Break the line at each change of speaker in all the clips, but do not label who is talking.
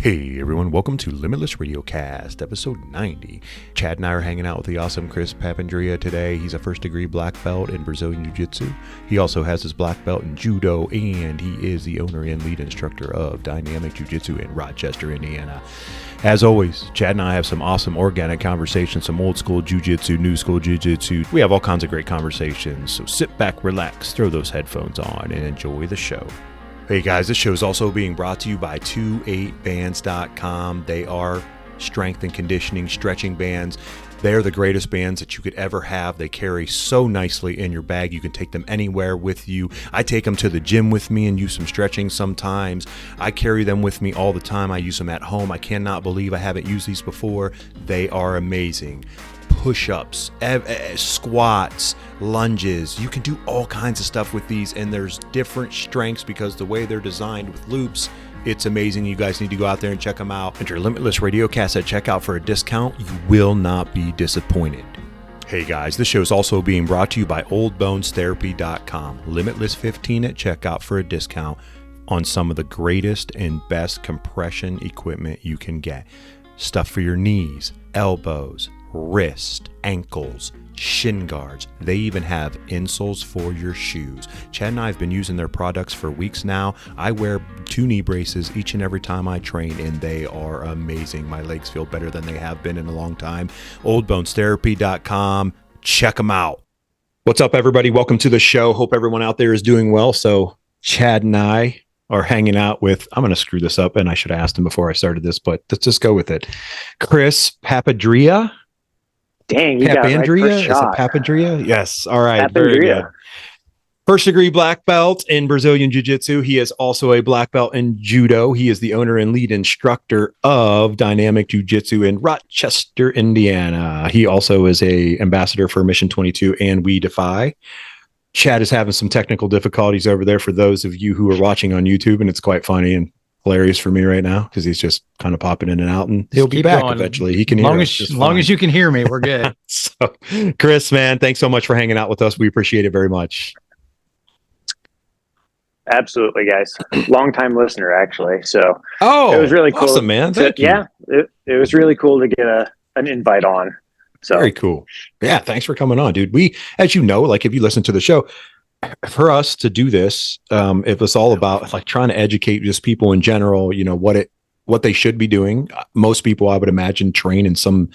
Hey everyone, welcome to LimitLess Radiocast, episode 90. Chad and I are hanging out with the awesome Chris Papandria today. He's a first degree black belt in Brazilian Jiu-Jitsu. He also has his black belt in Judo, and he is the owner and lead instructor of Dynamic BJJ in Rochester, Indiana. As always, Chad and I have some awesome organic conversations, some old school Jiu-Jitsu, new school Jiu-Jitsu. We have all kinds of great conversations, so sit back, relax, throw those headphones on, and enjoy the show. Hey guys, this show is also being brought to you by 28bands.com. They are strength and conditioning stretching bands. They're the greatest bands that you could ever have. They carry so nicely in your bag. You can take them anywhere with you. I take them to the gym with me and use some stretching sometimes. I carry them with me all the time. I use them at home. I cannot believe I haven't used these before. They are amazing. Push-ups, squats, lunges. You can do all kinds of stuff with these, and there's different strengths because the way they're designed with loops, it's amazing. You guys need to go out there and check them out. Enter LimitLess Radiocast at checkout for a discount. You will not be disappointed. Hey guys, this show is also being brought to you by oldbonesTherapy.com. Limitless 15 at checkout for a discount on some of the greatest and best compression equipment you can get. Stuff for your knees, elbows, wrist, ankles, shin guards. They even have insoles for your shoes. Chad and I have been using their products for weeks now. I wear 2 knee braces each and every time I train, and they are amazing. My legs feel better than they have been in a long time. oldbonesTherapy.com. Check them out. What's up, everybody? Welcome to the show. Hope everyone out there is doing well. So Chad and I are hanging out with, I'm going to screw this up, and I should have asked him before I started this, but let's just go with it. Chris Papandria.
Dang, you got it right first shot.
Is it Papandria? Yes. All right.
Papandria.
Very good. First degree black belt in Brazilian Jiu-Jitsu. He is also a black belt in Judo. He is the owner and lead instructor of Dynamic Jiu-Jitsu in Rochester, Indiana. He also is a ambassador for Mission 22 and We Defy. Chad is having some technical difficulties over there for those of you who are watching on YouTube, and it's quite funny and hilarious for me right now because he's just kind of popping in and out, and he'll be back eventually. He can hear us.
As long as you can hear me, we're good.
So, Chris, man, thanks so much for hanging out with us. We appreciate it very much.
Absolutely, guys. Long time listener, actually. So
it
was really cool.
Awesome, man. Thank you.
Yeah, it was really cool to get an invite on. So
very cool. Yeah, thanks for coming on, dude. We, as you know, like if you listen to the show, for us to do this, it was all about like trying to educate just people in general, you know, what they should be doing. Most people, I would imagine, train in some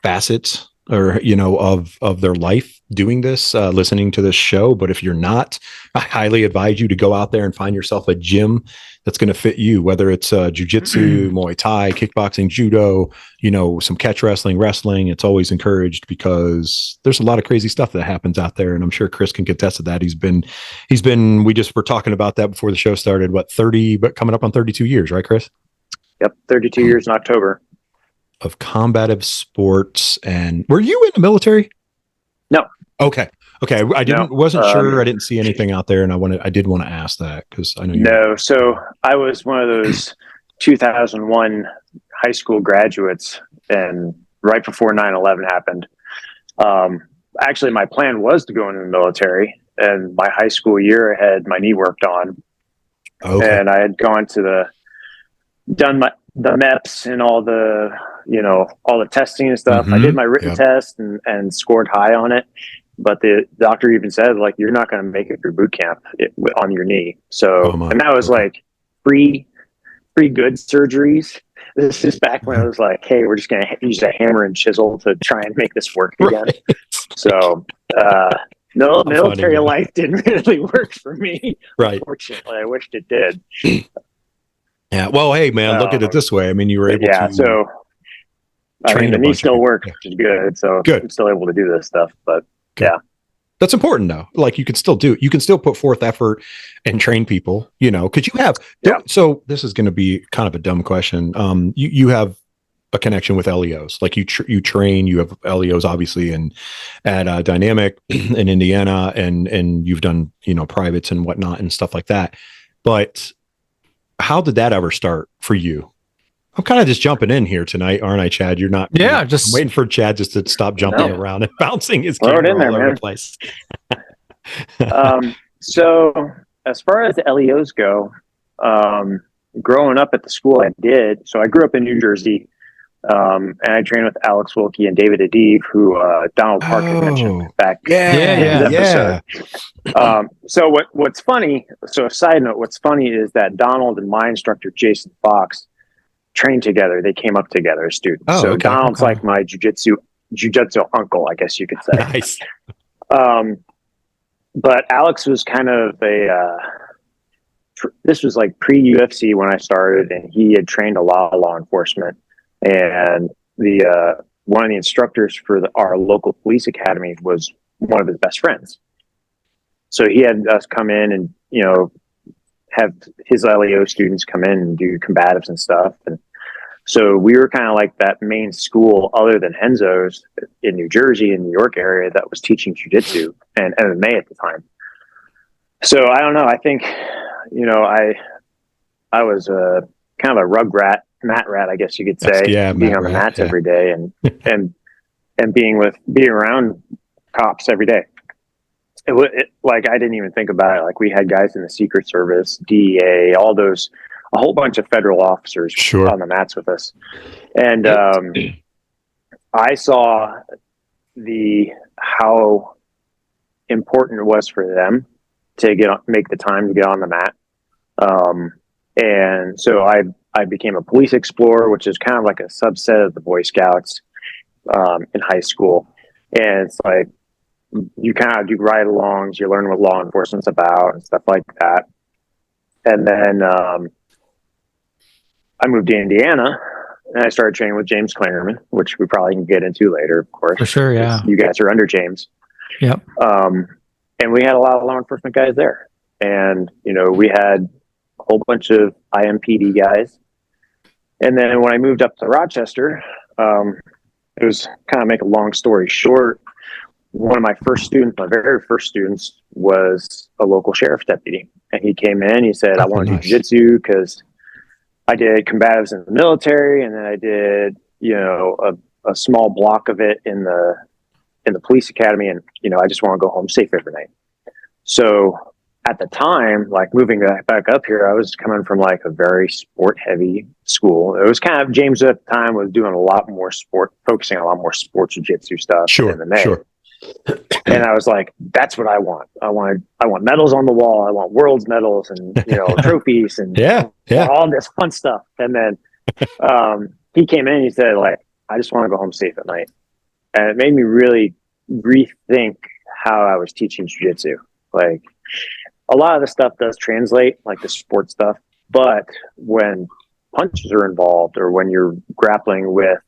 facets or, you know, of their life doing this, listening to this show. But if you're not, I highly advise you to go out there and find yourself a gym that's going to fit you, whether it's jiu-jitsu, Muay Thai, kickboxing, judo, you know, some catch wrestling. It's always encouraged because there's a lot of crazy stuff that happens out there. And I'm sure Chris can contest to that. He's been, we just were talking about that before the show started, but coming up on 32 years, right, Chris?
Yep. 32 years in October.
Of combative sports. And were you in the military?
No.
Okay. Wasn't sure. I didn't see anything out there, and I did want to ask that because I know you.
No. So I was one of those 2001 high school graduates, and right before 9/11 happened. Actually, my plan was to go into the military, and my high school year I had my knee worked on, and I had done the MEPS and all the testing and stuff. I did my written test and scored high on it. But the doctor even said, like, you're not going to make it through boot camp on your knee. So, and that was like free good surgeries. This is back when I was like, hey, we're just going to use a hammer and chisel to try and make this work again. Right. So, no, military life didn't really work for me.
Right.
Unfortunately, I wished it did.
Yeah. Well, hey, man, look at it this way. I mean, you were able to.
Yeah. So, I mean, the knee still works, which is good. So, I'm still able to do this stuff. But, yeah.
That's important though. Like you can still put forth effort and train people, you know, because you have, so this is going to be kind of a dumb question. You have a connection with LEOs, like you train, you have LEOs obviously at Dynamic in Indiana and you've done, you know, privates and whatnot and stuff like that. But how did that ever start for you? I'm kind of just jumping in here tonight, aren't I, Chad? You're not.
Yeah,
I'm waiting for Chad just to stop jumping around and bouncing his camera all over the place.
So as far as the LEOs go, growing up at the school I did, so I grew up in New Jersey, and I trained with Alex Wilkie and David Adib, who Donald Park had mentioned back in his episode. So what's funny, so a side note, what's funny is that Donald and my instructor, Jason Fox, trained together. They came up together as students. Donald's like my jujitsu uncle, I guess you could say.
Nice.
But Alex was kind of this was like pre-UFC when I started, and he had trained a lot of law enforcement. And the one of the instructors for our local police academy was one of his best friends. So he had us come in and, have his LEO students come in and do combatives and stuff. And so we were kind of like that main school other than Henzo's in New Jersey and New York area that was teaching jiu-jitsu and MMA at the time. So I don't know. I think, I was kind of a mat rat, I guess you could say, being on the mats every day and being around cops every day. Like, I didn't even think about it. Like, we had guys in the Secret Service, DEA, a whole bunch of federal officers on the mats with us. And I saw how important it was for them to make the time to get on the mat. And so I became a police explorer, which is kind of like a subset of the Boy Scouts in high school. And it's like, you kind of do ride-alongs, you learn what law enforcement's about and stuff like that. And then I moved to Indiana, and I started training with James Klingerman, which we probably can get into later, of course.
For sure, yeah.
You guys are under James.
Yep.
And we had a lot of law enforcement guys there. And, we had a whole bunch of IMPD guys. And then when I moved up to Rochester, it was kind of make a long story short, one of my very first students was a local sheriff's deputy. And he came in, he said, I want to do jiu-jitsu because I did combatives in the military. And then I did, a small block of it in the police academy. And, I just want to go home safe every night. So at the time, like moving back up here, I was coming from like a very sport heavy school. It was kind of, James at the time was doing focusing on a lot more sports jiu-jitsu stuff.
Sure.
And I was like, that's what I want. I want medals on the wall. I want world's medals and, trophies and all this fun stuff. And then he came in and he said, like, I just want to go home safe at night. And it made me really rethink how I was teaching jiu-jitsu. Like, a lot of the stuff does translate, like the sports stuff, but when punches are involved or when you're grappling with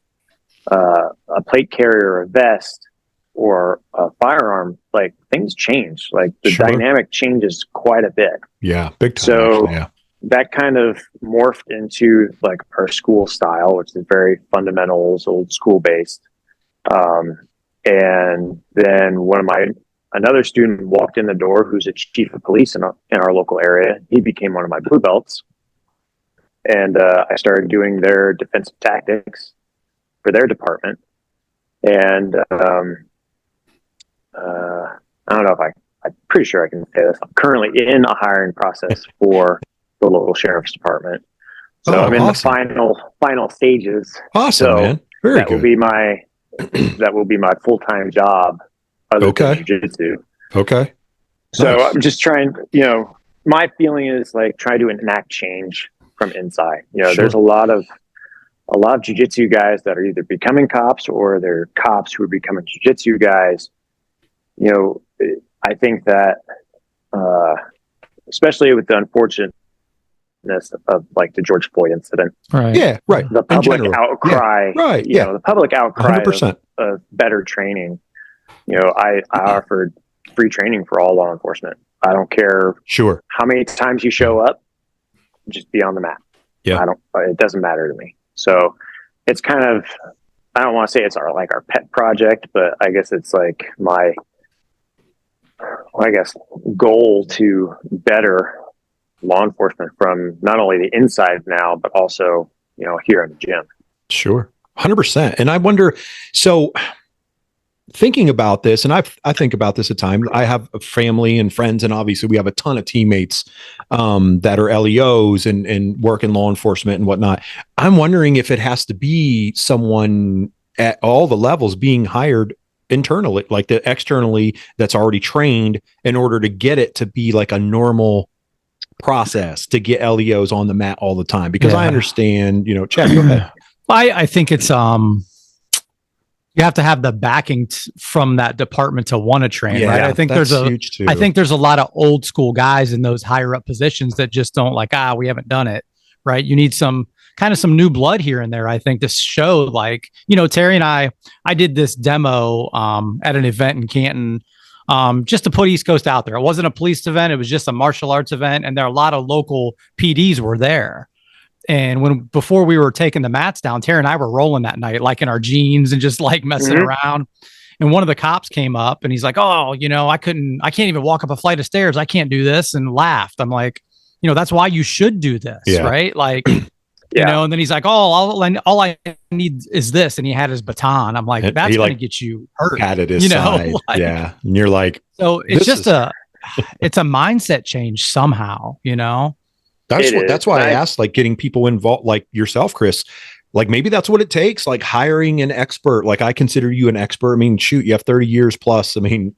a plate carrier, a vest, or a firearm, like things change. Like the dynamic changes quite a bit.
Yeah, big time.
So that kind of morphed into like our school style, which is very fundamentals, old school based. And then another student walked in the door who's a chief of police in our local area. He became one of my blue belts. And I started doing their defensive tactics for their department. And I don't know if I'm pretty sure I can say this. I'm currently in a hiring process for the local sheriff's department. So I'm in the final stages.
Awesome,
so
man. Very good.
That will be my full-time job other than jiu-jitsu.
Okay.
So I'm just trying, my feeling is like try to enact change from inside. There's a lot of jiu-jitsu guys that are either becoming cops or they're cops who are becoming jiu-jitsu guys. I think that, especially with the unfortunateness of like the George Floyd incident,
right?
Yeah, right.
The public outcry, the public outcry of better training. I offered free training for all law enforcement. I don't care how many times you show up, just be on the mat.
Yeah,
it doesn't matter to me. So it's kind of, I don't want to say it's our pet project, but I guess it's like my, goal to better law enforcement from not only the inside now, but also, here in the gym.
Sure. 100%. And I wonder, so thinking about this, and I think about this at times. I have a family and friends, and obviously we have a ton of teammates that are LEOs and work in law enforcement and whatnot. I'm wondering if it has to be someone at all the levels being hired internally, like the externally, that's already trained in order to get it to be like a normal process to get LEOs on the mat all the time. Because I understand, Chad, go ahead.
I think it's you have to have the backing from that department to want to train, right? I think there's a lot of old school guys in those higher up positions that just don't we haven't done it, right? You need some new blood here and there, I think, to show Terry and I did this demo at an event in Canton just to put East Coast out there. It wasn't a police event. It was just a martial arts event. And there are a lot of local PDs were there. And before we were taking the mats down, Terry and I were rolling that night, like in our jeans and just messing around. And one of the cops came up and he's like, "Oh, I can't even walk up a flight of stairs. I can't do this," and laughed. I'm like, that's why you should do this, right? And then he's like, "Oh, all I need is this." And he had his baton. I'm like, that's going to get you hurt.
Had it his side. And you're like,
so it's just it's a mindset change somehow,
That's why I asked, getting people involved, like yourself, Chris, maybe that's what it takes, hiring an expert. I consider you an expert. I mean, shoot, you have 30 years plus. I mean,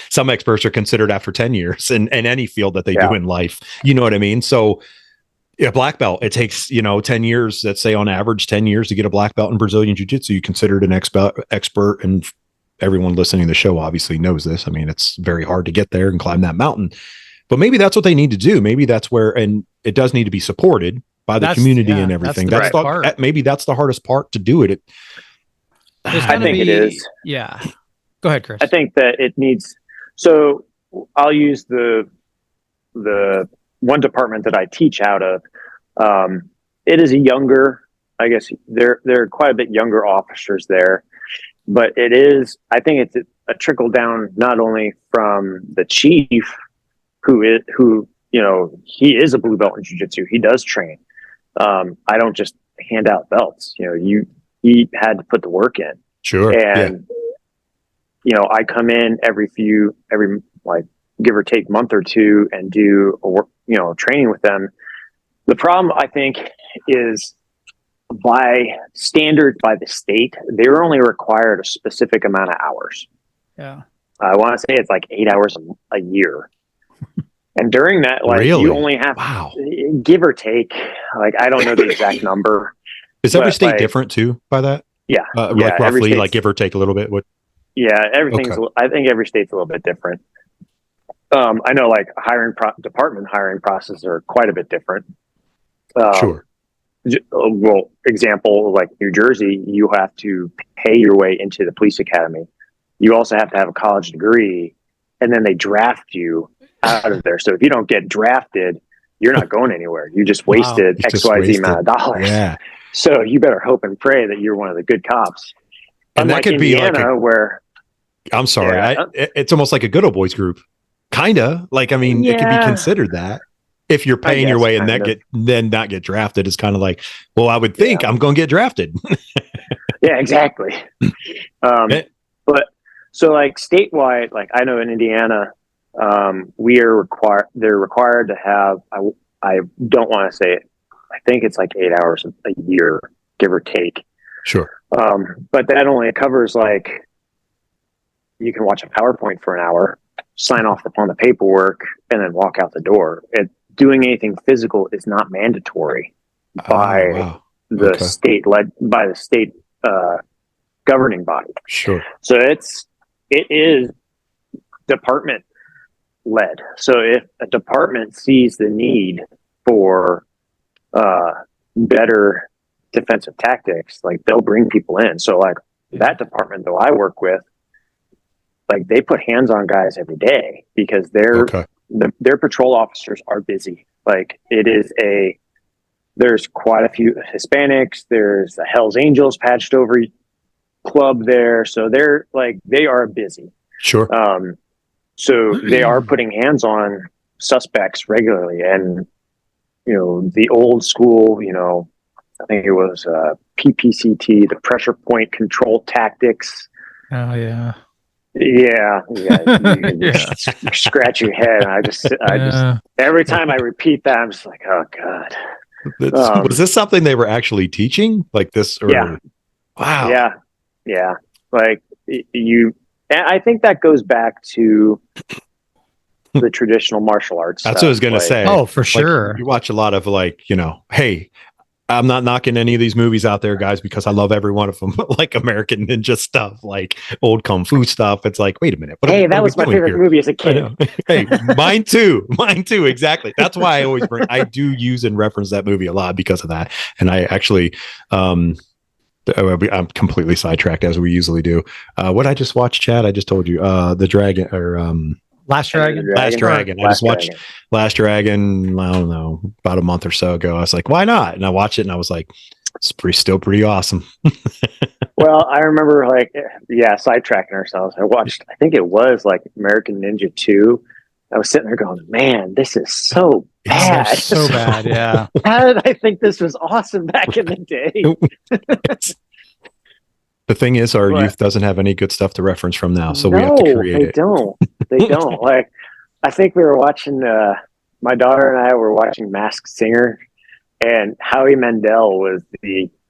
some experts are considered after 10 years in any field that they do in life. You know what I mean? So black belt, it takes, 10 years, let's say on average, 10 years to get a black belt in Brazilian Jiu-Jitsu. You considered an expert, and everyone listening to the show obviously knows this. I mean, it's very hard to get there and climb that mountain. But maybe that's what they need to do. Maybe that's where, and it does need to be supported by the community and everything. Maybe that's the hardest part to do it.
I think it is.
Yeah. Go ahead, Chris.
I think that it needs. So I'll use the one department that I teach out of. It is a younger, I guess there are quite a bit younger officers there, but it is. I think it's a trickle down not only from the chief, who he is a blue belt in jiu-jitsu. He does train. I don't just hand out belts. He had to put the work in.
Sure.
And I come in every give or take month or two and do training with them. The problem, I think, is by standard by the state, they're only required a specific amount of hours.
Yeah.
I want to say it's 8 hours a year. And during that, you only have, give or take, I don't know the exact number.
Is every state different too by that?
Yeah.
Roughly, give or take a little bit.
Yeah, everything's, I think every state's a little bit different. I know department hiring processes are quite a bit different.
Sure.
Well, example, New Jersey, you have to pay your way into the police academy. You also have to have a college degree, and then they draft you out of there. So if you don't get drafted, you're not going anywhere. You just wasted XYZ amount of dollars.
Yeah.
So you better hope and pray that you're one of the good cops.
And that could
Indiana,
be
where.
I'm sorry. It's almost like a good old boys group. Kinda. It could be considered that. If you're paying your way and then not get drafted, it's kind of I would think I'm going to get drafted.
Yeah, exactly. But so statewide, I know in Indiana, they're required to have, I don't want to say it. I think it's 8 hours a year, give or take.
Sure.
But that only covers you can watch a PowerPoint for an hour, sign off upon the paperwork, and then walk out the door. Doing anything physical is not mandatory by the state governing body.
Sure.
So it is department led. So if a department sees the need for better defensive tactics, they'll bring people in. So that department though I work with, they put hands on guys every day because their patrol officers are busy. There's quite a few Hispanics. There's a Hells Angels patched over club there. So they are busy.
Sure.
So they are putting hands on suspects regularly. And, the old school, I think it was PPCT, the pressure point control tactics.
Oh yeah.
Yeah. You can just scratch your head. And I just every time I repeat that, I'm just like, oh God.
Was this something they were actually teaching like this? Or,
yeah.
Wow.
Yeah. Like and I think that goes back to the traditional martial arts.
That's what I was going to say.
Oh, for sure.
You watch a lot of hey, I'm not knocking any of these movies out there, guys, because I love every one of them. Like American Ninja stuff, like old Kung Fu stuff. It's like, wait a minute.
That was my favorite movie as a kid.
Hey, mine too. Exactly. That's why I do use and reference that movie a lot because of that. And I actually, I'm completely sidetracked as we usually do. What I just watched, Chad, I just told you, the Dragon or,
Last Dragon.
I just watched Last Dragon, I don't know, about a month or so ago. I was like, why not? And I watched it and I was like, it's still pretty awesome.
Well, I remember sidetracking ourselves. I think it was like American Ninja 2. I was sitting there going, man, this is so bad.
So bad, yeah.
How did I think this was awesome back in the day?
The thing is, our youth doesn't have any good stuff to reference from now, so we have to create it.
They don't. Like, I think we were watching, my daughter and I were watching Masked Singer, and Howie Mandel was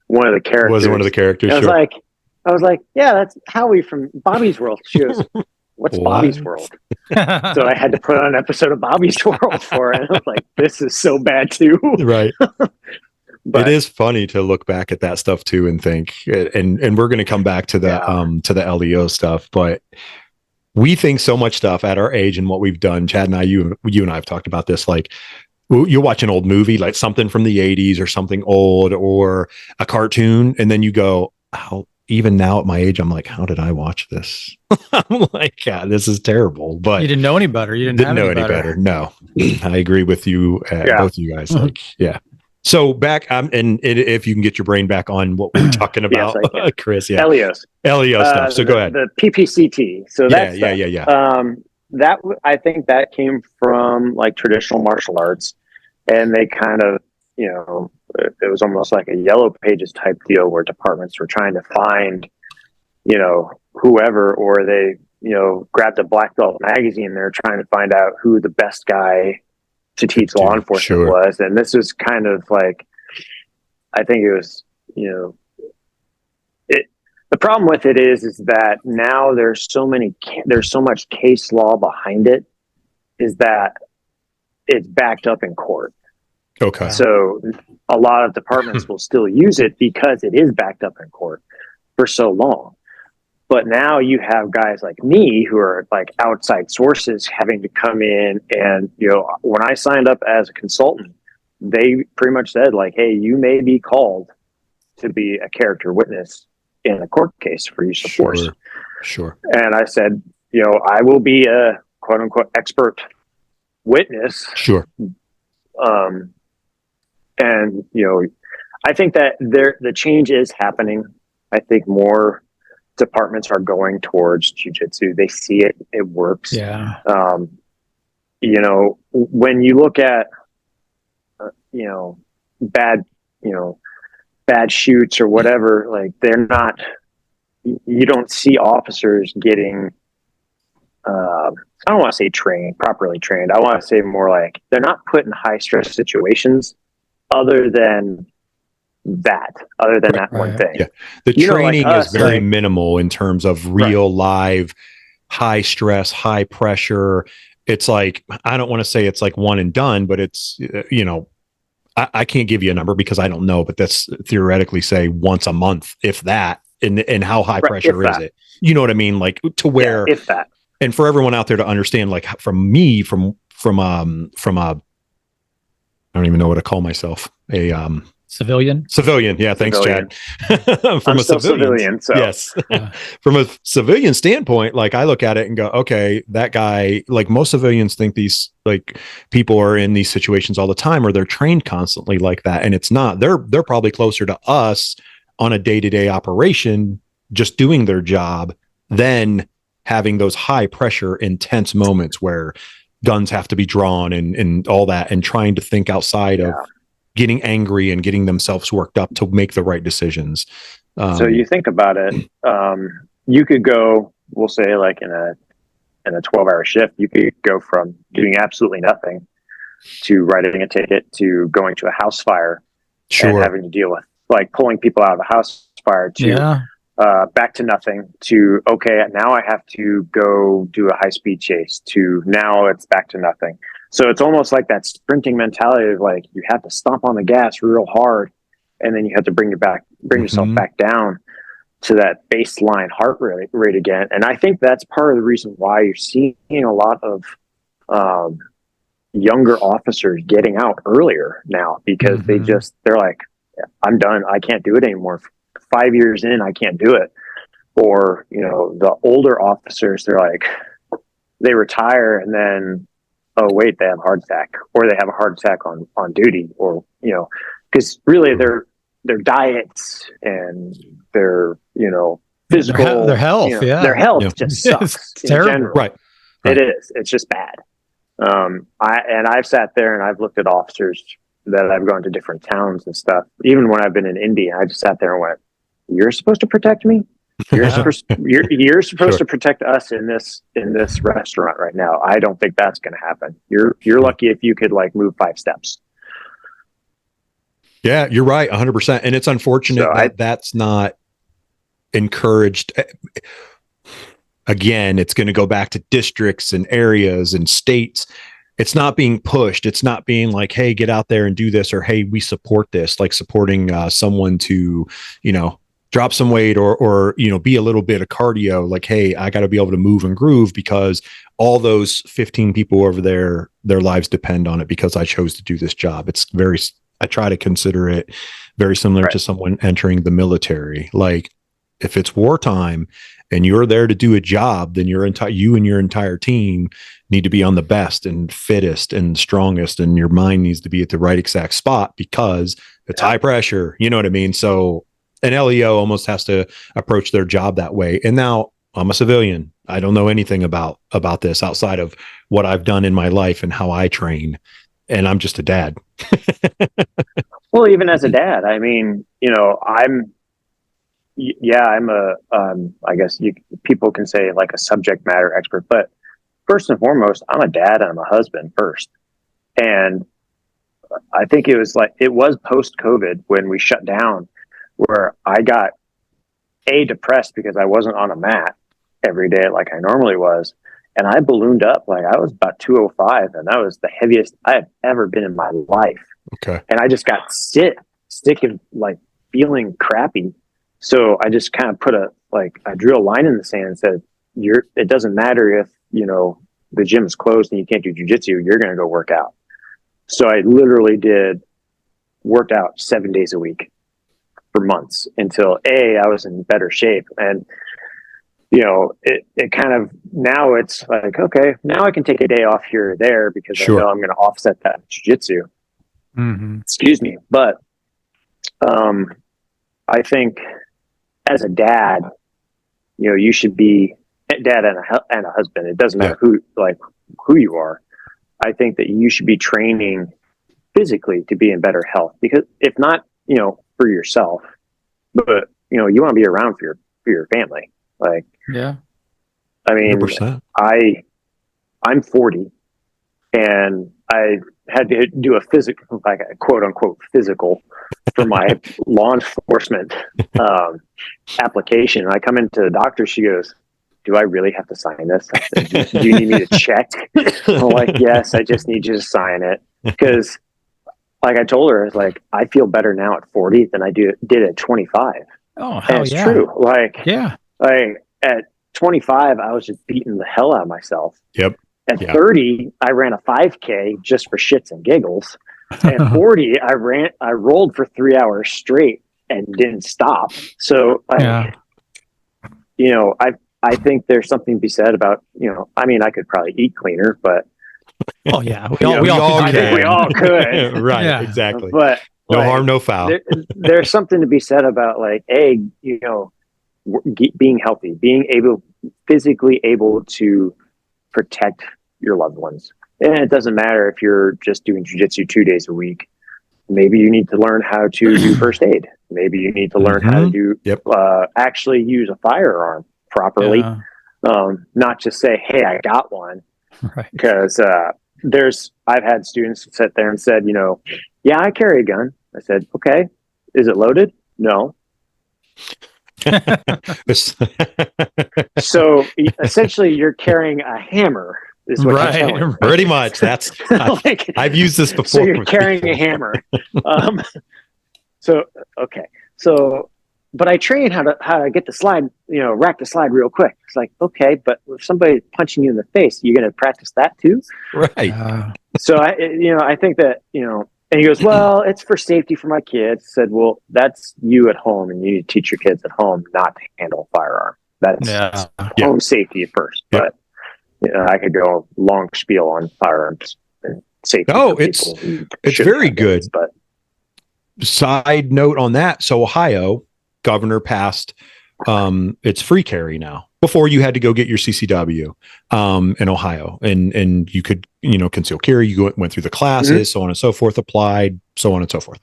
one of the characters. I was like, yeah, that's Howie from Bobby's World. She goes, what's Bobby's World? So I had to put on an episode of Bobby's World for it. And I was like, this is so bad too.
Right. But it is funny to look back at that stuff too and think, and we're going to come back to the LEO stuff, but we think so much stuff at our age and what we've done. Chad and I, you and I have talked about this. Like, you'll watch an old movie, like something from the 80s or something old or a cartoon, and then you go, even now at my age, I'm like, how did I watch this? I'm like, yeah, this is terrible. But
you didn't know any better. You didn't know any better.
No, I agree with you, both of you guys. Like, yeah. So back, and if you can get your brain back on what we're talking about, yes, Chris. Yeah, LEO stuff. So go ahead.
The PPCT. So that's that I think that came from like traditional martial arts, and they kind of, it was almost like a Yellow Pages type deal where departments were trying to find, whoever, or they, grabbed a black belt magazine. They're trying to find out who the best guy to teach law enforcement was. And this was kind of like, I think it was, the problem with it is that now there's so much case law behind it, is that it's backed up in court.
Okay.
So a lot of departments will still use it because it is backed up in court for so long. But now you have guys like me who are like outside sources having to come in, and, when I signed up as a consultant, they pretty much said like, hey, you may be called to be a character witness in a court case for use of force.
Sure.
And I said, I will be a quote unquote expert witness.
Sure.
And, I think that the change is happening. I think more departments are going towards jiu-jitsu. They see it works.
Yeah.
When you look at, bad shoots or whatever, like you don't see officers getting, I don't want to say properly trained. I want to say more like they're not put in high stress situations other than that one thing.
Yeah. The training is very minimal in terms of real live, high stress, high pressure. It's like, I don't want to say it's like one and done, but it's, I can't give you a number because I don't know, but that's theoretically say once a month, if that, and how high pressure is it? You know what I mean? Like to where,
if that,
and for everyone out there to understand, like from a, I don't even know what to call myself, a,
Civilian.
Yeah. Thanks, Chad.
From a civilian. So.
Yes. From a civilian standpoint, like I look at it and go, okay, that guy, like most civilians think these like people are in these situations all the time, or they're trained constantly like that. And it's not, they're probably closer to us on a day-to-day operation, just doing their job, than having those high pressure, intense moments where guns have to be drawn and all that, and trying to think outside of getting angry and getting themselves worked up to make the right decisions.
So you think about it, you could go, we'll say like in a 12-hour shift, you could go from doing absolutely nothing to writing a ticket to going to a house fire and having to deal with like pulling people out of a house fire to back to nothing to, okay, now I have to go do a high-speed chase to now it's back to nothing. So it's almost like that sprinting mentality of like, you have to stomp on the gas real hard and then you have to bring yourself back down to that baseline heart rate again. And I think that's part of the reason why you're seeing a lot of younger officers getting out earlier now, because they're like, I'm done. I can't do it anymore. 5 years in, I can't do it. Or, you know, the older officers, they're like, they retire and then, oh wait, they have a heart attack, or they have a heart attack on duty, or, you know, because really their diets and their, you know, physical,
their health,
you know, their health just sucks.
It's terrible.
General.
Right.
It is. It's just bad. I've sat there and I've looked at officers that I've gone to different towns and stuff. Even when I've been in India, I just sat there and went, "You're supposed to protect me. You're supposed to protect us in this restaurant right now. I don't think that's going to happen. You're lucky if you could like move 5 steps."
Yeah, you're right, 100%. And it's unfortunate that's not encouraged. Again, it's going to go back to districts and areas and states. It's not being pushed. It's not being like, hey, get out there and do this, or hey, we support this, like supporting someone to, you know, drop some weight or, you know, be a little bit of cardio. Like, hey, I got to be able to move and groove because all those 15 people over there, their lives depend on it because I chose to do this job. I try to consider it very similar to someone entering the military. Like, if it's wartime and you're there to do a job, then you and your entire team need to be on the best and fittest and strongest, and your mind needs to be at the right exact spot because it's high pressure. You know what I mean? So an LEO almost has to approach their job that way. And now I'm a civilian. I don't know anything about this outside of what I've done in my life and how I train. And I'm just a dad.
Well, even as a dad, I mean, you know, I'm I guess people can say like a subject matter expert, but first and foremost, I'm a dad and I'm a husband first. And I think it was post-COVID when we shut down, where I got depressed because I wasn't on a mat every day like I normally was. And I ballooned up. Like, I was about 205, and that was the heaviest I had ever been in my life.
Okay. And
I just got sick and like feeling crappy. So I just kind of I drew a line in the sand and said, it doesn't matter if, you know, the gym is closed and you can't do jiu-jitsu, you're going to go work out. So I literally worked out 7 days a week for months until I was in better shape. And, you know, it kind of, now it's like, okay, now I can take a day off here or there because I know I'm going to offset that with jiu-jitsu.
Mm-hmm.
Excuse me. But I think as a dad, you know, you should be a dad and a husband. It doesn't matter who you are. I think that you should be training physically to be in better health, because if not, you know, for yourself, but, you know, you want to be around for your family. Like,
yeah,
I mean,
100%.
I'm 40 and I had to do a physical, like a quote unquote physical for my law enforcement application. And I come into the doctor, she goes, "Do I really have to sign this? Do you need me to check?" I'm like, "Yes, I just need you to sign it." Because like I told her, it's like, I feel better now at 40 than I did at 25.
Oh, hell,
and it's true. Like,
yeah.
Like at 25, I was just beating the hell out of myself.
Yep.
At 30, I ran a 5K just for shits and giggles. At 40, I rolled for 3 hours straight and didn't stop. So, you know, I think there's something to be said about, you know, I mean, I could probably eat cleaner, but
oh yeah,
we all could.
Right. Yeah. Exactly.
But
no harm, no foul.
There's something to be said about like, you know, being healthy, being physically able to protect your loved ones. And it doesn't matter if you're just doing jiu-jitsu 2 days a week. Maybe you need to learn how to do first aid. Maybe you need to learn how to do actually use a firearm properly. Not just say, hey, I got one.
Right.
Because I've had students sit there and said, yeah, I carry a gun. I said, okay, is it loaded? No. So essentially you're carrying a hammer is what you're telling.
Right. Pretty much. That's I've used this before.
So you're carrying a hammer. But I train how to get the slide, rack the slide real quick. It's like, okay, but if somebody's punching you in the face, you're going to practice that too?
Right.
So I think that, and he goes, well, it's for safety for my kids. I said, well, that's you at home, and you need to teach your kids at home not to handle a firearm. That's home safety first. But I could go a long spiel on firearms and safety.
Oh, it's very good. But side note on that. So Ohio governor passed, it's free carry now. Before you had to go get your CCW in Ohio, and you could, conceal carry. You went through the classes, so on and so forth, applied, so on and so forth.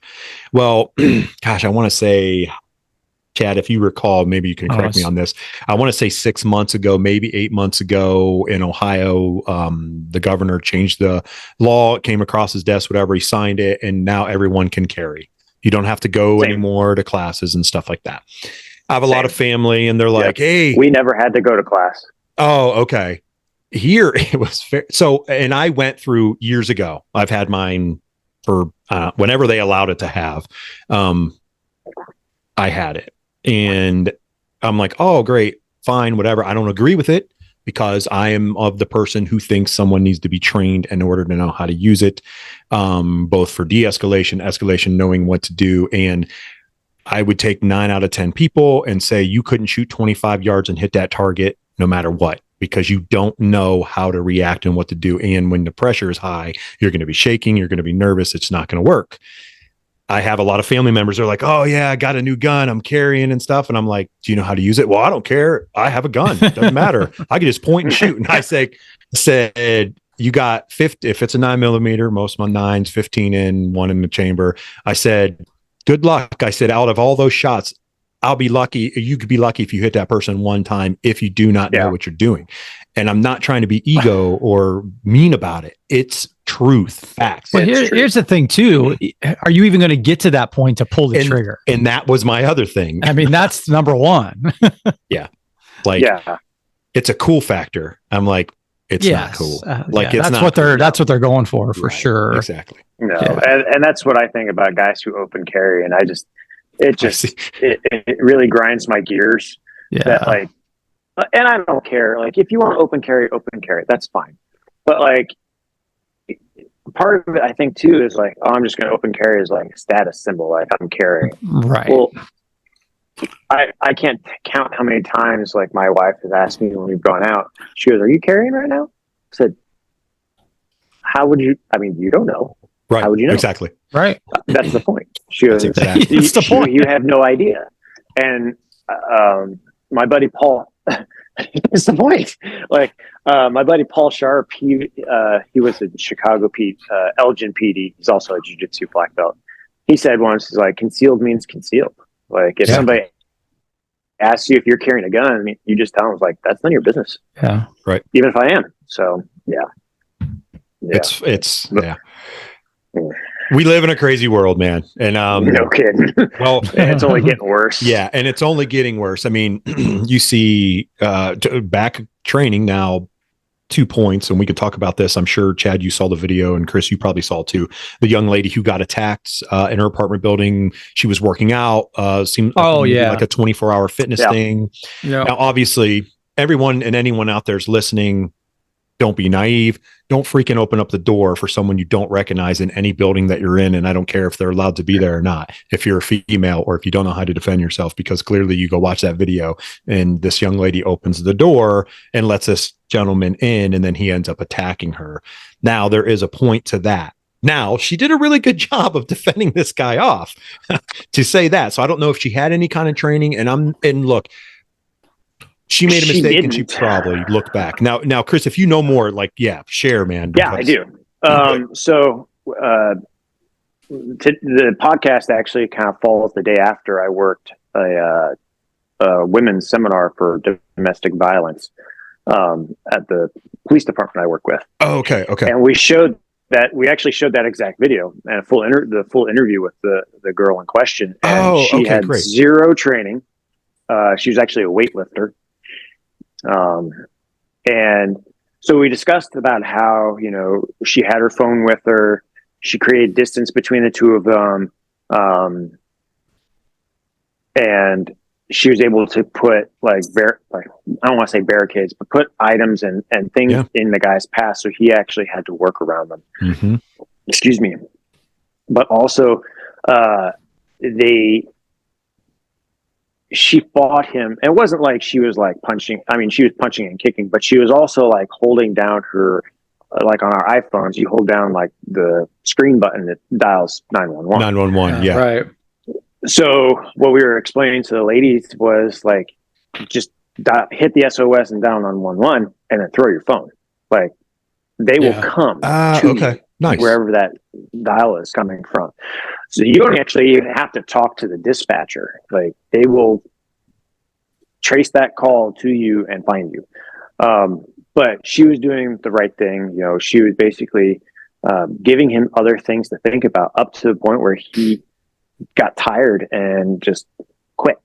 Well, gosh, I want to say, Chad, if you recall, maybe you can correct me on this. I want to say 6 months ago, maybe 8 months ago in Ohio, the governor changed the law. It came across his desk, whatever. He signed it, and now everyone can carry. You don't have to go anymore to classes and stuff like that. I have a lot of family, and they're like, hey,
we never had to go to class.
Oh, okay. Here it was fair. So, and I went through years ago. I've had mine for whenever they allowed it to have. I had it, and I'm like, oh, great, fine, whatever. I don't agree with it because I am of the person who thinks someone needs to be trained in order to know how to use it, both for de-escalation, escalation, knowing what to do. And I would take 9 out of 10 people and say, you couldn't shoot 25 yards and hit that target no matter what, because you don't know how to react and what to do. And when the pressure is high, you're going to be shaking, you're going to be nervous. It's not going to work. I have a lot of family members that are like, oh yeah, I got a new gun I'm carrying and stuff. And I'm like, do you know how to use it? Well, I don't care. I have a gun. It doesn't matter. I can just point and shoot. And I said, you got 50, if it's a 9mm, most of my 9s, 15 in, 1 in the chamber. I said, good luck. I said, out of all those shots, I'll be lucky. You could be lucky if you hit that person one time if you do not know what you're doing. And I'm not trying to be ego or mean about it. It's truth, facts.
Well, here's the thing too. Are you even going to get to that point to pull the trigger?
And that was my other thing.
I mean, that's number one.
It's a cool factor. I'm like, it's not cool.
That's what they're going for sure.
Exactly.
No, and that's what I think about guys who open carry, and it really grinds my gears. Yeah. That and I don't care. Like, if you want to open carry, that's fine. But part of it, I think too, is like, oh, I'm just going to open carry as like a status symbol, like I'm carrying.
Right.
Well, I can't count how many times like my wife has asked me when we've gone out. She goes, "Are you carrying right now?" I said, "How would you? I mean, you don't know.
Right.
How would you know?"
Exactly.
Right.
That's the point. She goes,
That's the point.
You have no idea. And my buddy Paul, it's the point. Like my buddy Paul Sharp, he was in Chicago Elgin PD. He's also a jiu-jitsu black belt. He said once, he's like, concealed means concealed. Like, if somebody asks you if you're carrying a gun, you just tell them, like, that's none of your business.
Yeah.
Right.
Even if I am. So
it's we live in a crazy world, man. And
no kidding.
Well,
it's only getting worse.
Yeah, and it's only getting worse. I mean, you see back training now, 2 points, and we could talk about this. I'm sure, Chad, you saw the video, and Chris, you probably saw too. The young lady who got attacked in her apartment building. She was working out. Seemed like a 24-hour fitness thing. Yeah. Now, obviously, everyone and anyone out there is listening. Don't be naive. Don't freaking open up the door for someone you don't recognize in any building that you're in. And I don't care if they're allowed to be there or not, if you're a female or if you don't know how to defend yourself, because clearly you go watch that video and this young lady opens the door and lets this gentleman in, and then he ends up attacking her. Now, there is a point to that. Now, she did a really good job of defending this guy off to say that. So I don't know if she had any kind of training. And look, she made a mistake and she probably looked back. Now, Chris, if you know more, share, man.
Yeah, I do. So the podcast actually kind of falls the day after I worked a women's seminar for domestic violence at the police department I work with.
Oh, okay.
And we actually showed that exact video and the full interview with the girl in question. And she had
great.
zero training. She was actually a weightlifter. And so we discussed about how, she had her phone with her. She created distance between the two of them. And she was able to put I don't want to say barricades, but put items and things in the guy's path. So he actually had to work around them.
Mm-hmm.
Excuse me. But also, she fought him. It wasn't like she was like punching. I mean, she was punching and kicking, but she was also like holding down her, like on our iPhones, you hold down like the screen button that dials 911.
911. Yeah.
Right.
So what we were explaining to the ladies was like, just hit the SOS and down on 111 and then throw your phone. Like they will come to you,
nice,
wherever that dial is coming from. So you don't actually even have to talk to the dispatcher. Like they will trace that call to you and find you. But she was doing the right thing. She was basically giving him other things to think about, up to the point where he got tired and just quit,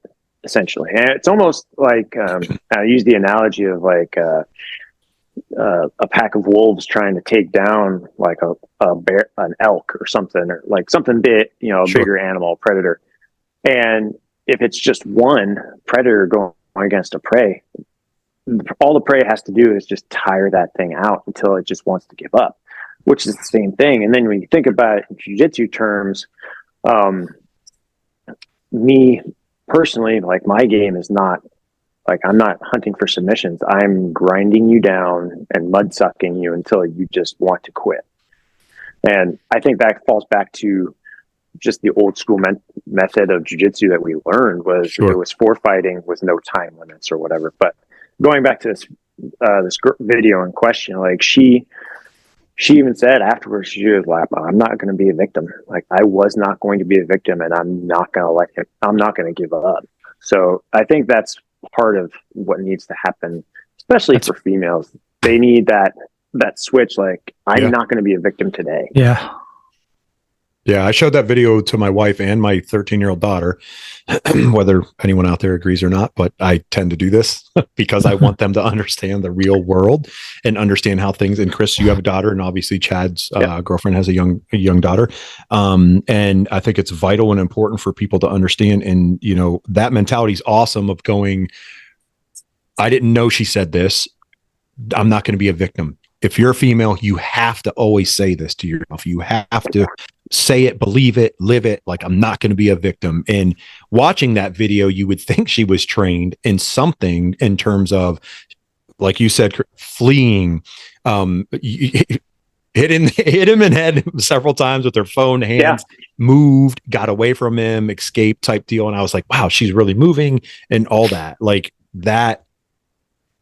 essentially. And it's almost like I use the analogy of like a pack of wolves trying to take down like a bear, an elk or something, or like something big, a bigger animal, predator. And if it's just one predator going against a prey, all the prey has to do is just tire that thing out until it just wants to give up, which is the same thing. And then when you think about it in jiu-jitsu terms, me personally, like my game is not like, I'm not hunting for submissions. I'm grinding you down and mud sucking you until you just want to quit. And I think that falls back to just the old school method of jiu-jitsu that we learned was it was forefighting with no time limits or whatever. But going back to this video in question, like she even said afterwards, she was like, I'm not going to be a victim. Like I was not going to be a victim, and I'm not going to give up. So I think that's part of what needs to happen, especially for females. They need that switch. Like I'm not going to be a victim today.
Yeah.
Yeah, I showed that video to my wife and my 13-year-old daughter, whether anyone out there agrees or not, but I tend to do this because I want them to understand the real world and understand how things, and Chris, you have a daughter, and obviously Chad's girlfriend has a young daughter. And I think it's vital and important for people to understand. And, that mentality is awesome of going, I didn't know she said this. I'm not going to be a victim. If you're a female, you have to always say this to yourself. You have to say it, believe it, live it. Like, I'm not going to be a victim. And watching that video, you would think she was trained in something in terms of, like you said, fleeing, hit him in head several times with her phone, hands moved, got away from him, escape type deal. And I was like, wow, she's really moving and all that. Like that.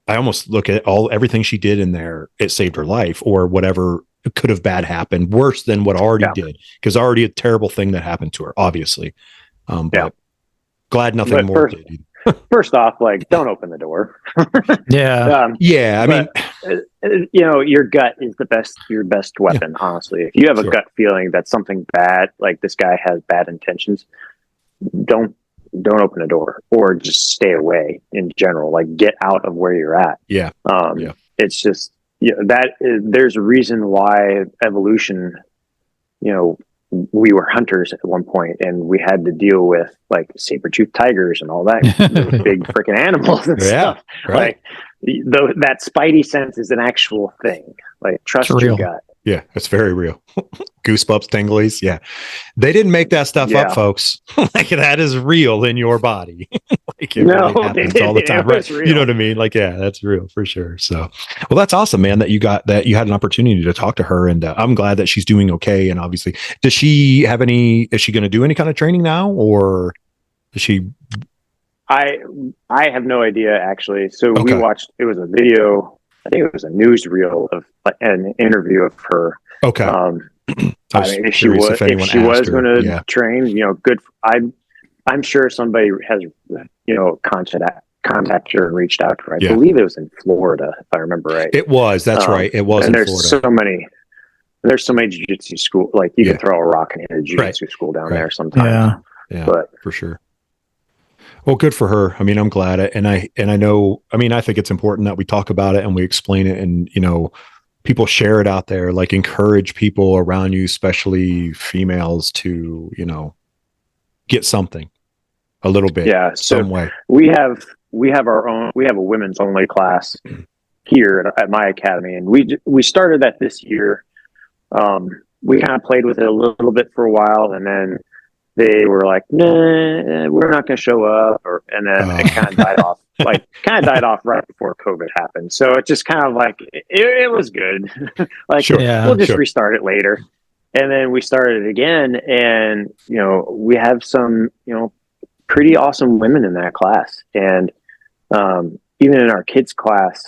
I almost look at everything she did in there. It saved her life, or whatever could have bad happened, worse than what already did, because already a terrible thing that happened to her, obviously. But glad nothing more did.
First off, like, don't open the door.
I
mean, your gut is your best weapon. Honestly, if you have a gut feeling that something bad, like this guy has bad intentions, don't open a door, or just stay away in general. Like, get out of where you're at. It's just there's a reason why evolution, we were hunters at one point, and we had to deal with like saber-toothed tigers and all that those big freaking animals and stuff. Right. Like that spidey sense is an actual thing. Like, trust your gut.
Yeah, it's very real. Goosebumps, tinglies. Yeah. They didn't make that stuff up, folks. Like, that is real in your body. Like, it really happens all the time. Right. You know what I mean? Like, yeah, that's real for sure. So, well, that's awesome, man, that you had an opportunity to talk to her. And I'm glad that she's doing okay. And obviously, is she going to do any kind of training now, or is she?
I have no idea, actually. So we watched, it was a video, I think it was a newsreel of an interview of her.
Okay.
If she was going to train, good. I'm sure somebody has, contacted her and reached out to her. I believe it was in Florida, if I remember right.
It was. That's right. It was in Florida.
There's so many jiu-jitsu school. Like you could throw a rock and hit a jiu-jitsu school down there sometimes.
Yeah, but for sure. Well, good for her. I mean, I'm glad and I know, I mean, I think it's important that we talk about it and we explain it and, people share it out there, like encourage people around you, especially females to, get something a little bit.
Yeah. So
some way.
We have a women's only class here at my academy. And we started that this year. We kind of played with it a little bit for a while, and then they were like, "Nah, we're not going to show up," and then it kind of died off. Right before COVID happened. So it just kind of like it was good. We'll just restart it later. And then we started it again, and we have some pretty awesome women in that class, and even in our kids class.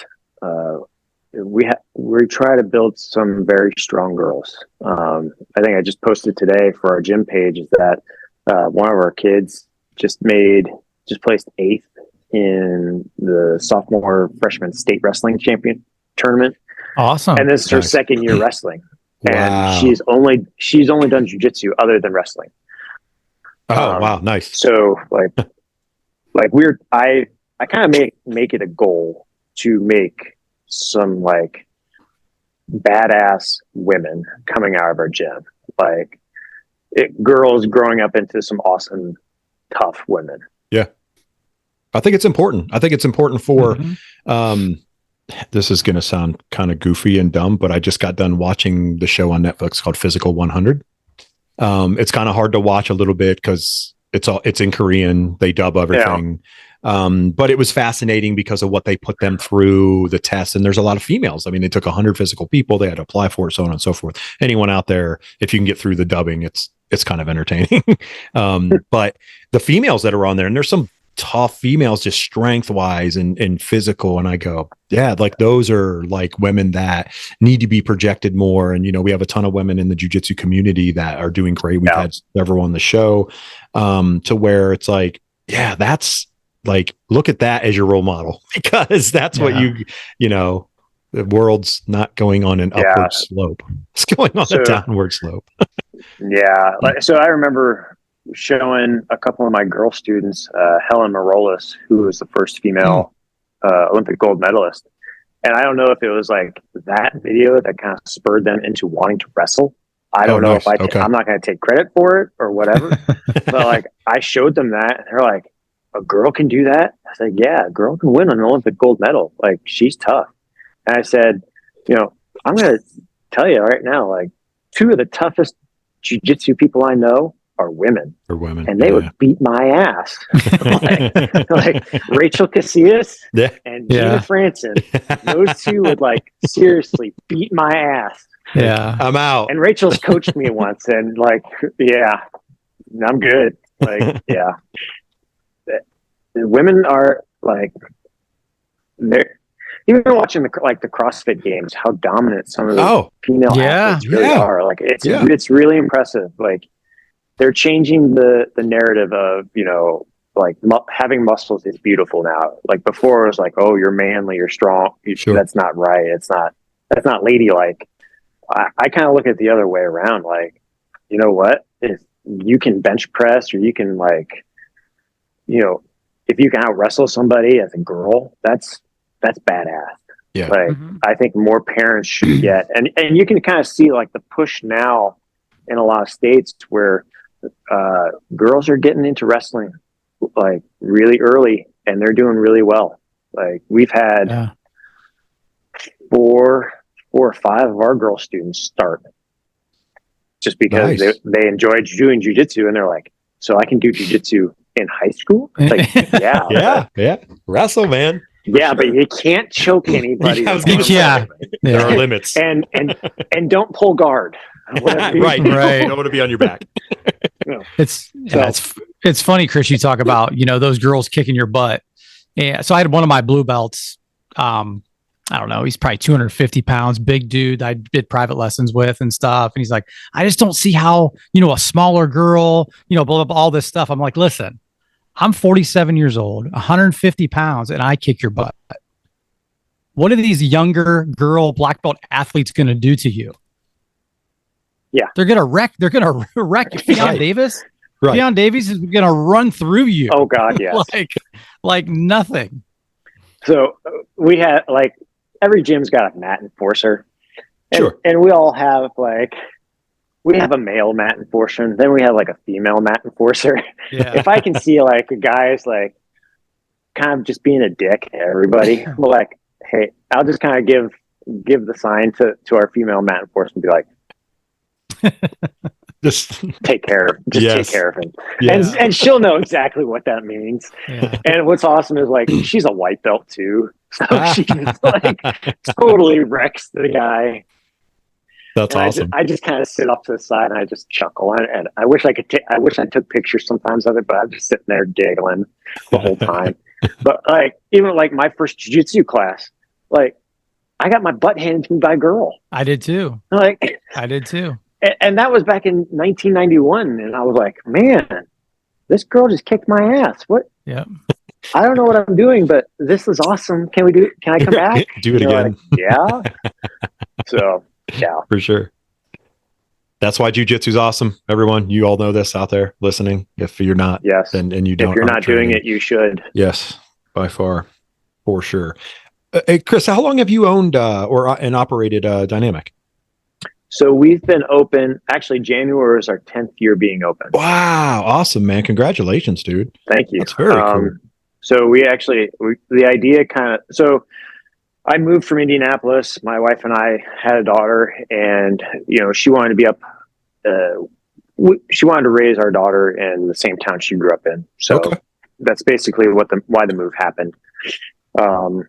We try to build some very strong girls. I think I just posted today for our gym page is that one of our kids just placed 8th in the sophomore freshman state wrestling champion tournament.
Awesome.
And this is her second year wrestling.
Wow.
And she's only done jiu-jitsu other than wrestling.
Oh, wow. Nice.
So I kind of make it a goal to make some like badass women coming out of our gym, girls growing up into some awesome, tough women.
Yeah. I think it's important. For, this is going to sound kind of goofy and dumb, but I just got done watching the show on Netflix called Physical 100. It's kind of hard to watch a little bit because it's in Korean. They dub everything. Yeah. But it was fascinating because of what they put them through, the tests. And there's a lot of females. I mean, they took 100 physical people, they had to apply for it, so on and so forth. Anyone out there, if you can get through the dubbing, it's kind of entertaining. But the females that are on there, and there's some tough females, just strength wise and physical. And I go, yeah, like those are like women that need to be projected more. And, we have a ton of women in the jiu-jitsu community that are doing great. We've had several on the show, to where it's like, yeah, that's, like, look at that as your role model, because that's what the world's not going on an upward slope. It's going on a downward slope.
So I remember showing a couple of my girl students, Helen Marolis, who was the first female Olympic gold medalist. And I don't know if it was like that video that kind of spurred them into wanting to wrestle. I don't know if I'm not going to take credit for it or whatever, but I showed them that and they're like, a girl can do that? I said, yeah, a girl can win an Olympic gold medal. Like, she's tough. And I said, I'm going to tell you right now, 2 of the toughest jiu-jitsu people I know are women. And they would beat my ass. like Rachel Casillas and Gina Franson. Those 2 would seriously beat my ass.
Yeah.
I'm out.
And Rachel's coached me once and I'm good. Women are they're even watching the CrossFit games, how dominant some of the female athletes really are. It's really impressive. They're changing the narrative of, having muscles is beautiful now. Before it was oh, you're manly, you're strong. That's not right. That's not ladylike. I kind of look at it the other way around. You know what? If you can bench press or you can if you can out wrestle somebody as a girl, that's badass.
Yeah.
I think more parents should get, and you can kind of see the push now in a lot of states where girls are getting into wrestling really early and they're doing really well. We've had 4 or 5 of our girl students start just because they enjoyed doing jiu-jitsu and they're like, so I can do jiu-jitsu in high school?
Yeah. Wrestle, man.
Yeah, but you can't choke anybody.
There are limits.
And don't pull guard.
Right. You don't want to be on your back.
It's funny, Chris, you talk about, those girls kicking your butt. Yeah. So I had one of my blue belts. I don't know. He's probably 250 pounds, big dude. I did private lessons with and stuff. And he's like, I just don't see how, a smaller girl, blah, blah, blah, all this stuff. I'm like, listen, I'm 47 years old, 150 pounds, and I kick your butt. What are these younger girl black belt athletes going to do to you?
Yeah.
They're going to wreck. They're going to wreck Fionn Davis. Right. Fionn Davis is going to run through you.
Oh God. Yes.
like nothing.
So we had like every gym's got a mat enforcer. And we all have we have a male mat enforcer, and then we have like a female mat enforcer. Yeah. If I can see like a guy's like kind of just being a dick to everybody, I'm like, hey, I'll just kind of give the sign to our female mat enforcer and be like, just take care of him. Yes. And she'll know exactly what that means. Yeah. And what's awesome is like she's a white belt too. So she just like totally wrecks the guy.
That's awesome.
I just kind of sit off to the side and I just chuckle, and I wish I took pictures sometimes of it, but I'm just sitting there giggling the whole time. But like even like my first jiu-jitsu class, like I got my butt handed to me by a girl.
I did too.
Like
I did too.
And that was back in 1991, and I was like, man, this girl just kicked my ass. What?
Yeah.
I don't know what I'm doing, but this is awesome. Can I come back?
Do it again.
Like, yeah. So. Yeah,
for sure. That's why jiu-jitsu is awesome. Everyone, you all know this out there listening. If you're not,
yes,
and you don't,
if you're not doing it, you should.
Yes, by far, for sure. Hey, Chris, how long have you owned and operated Dynamic?
So we've been open. Actually, January is our 10th year being open.
Wow, awesome, man! Congratulations, dude.
Thank you.
That's very cool.
So the idea kind of so. I moved from Indianapolis. My wife and I had a daughter, and she wanted to be up. She wanted to raise our daughter in the same town she grew up in. So that's basically why the move happened. So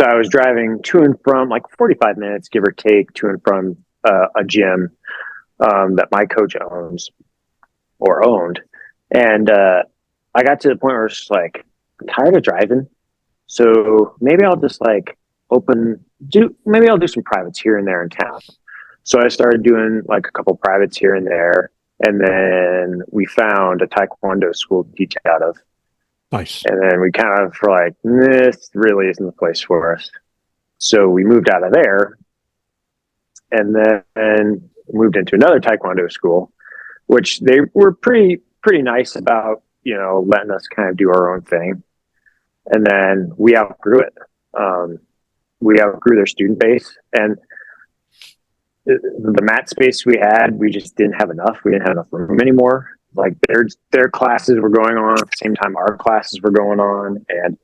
I was driving to and from, like 45 minutes, give or take, to and from a gym that my coach owns or owned, and I got to the point where it's just like, I'm tired of driving, so maybe I'll just like maybe I'll do some privates here and there in town. So I started doing like a couple privates here and there, and then we found a Taekwondo school to teach out of.
Nice.
And then we kind of were like, this really isn't the place for us. So we moved out of there, and then moved into another Taekwondo school, which they were pretty nice about, letting us kind of do our own thing. And then we outgrew it. We outgrew their student base, and the mat space we had, we just didn't have enough. We didn't have enough room anymore. Like their classes were going on at the same time our classes were going on. And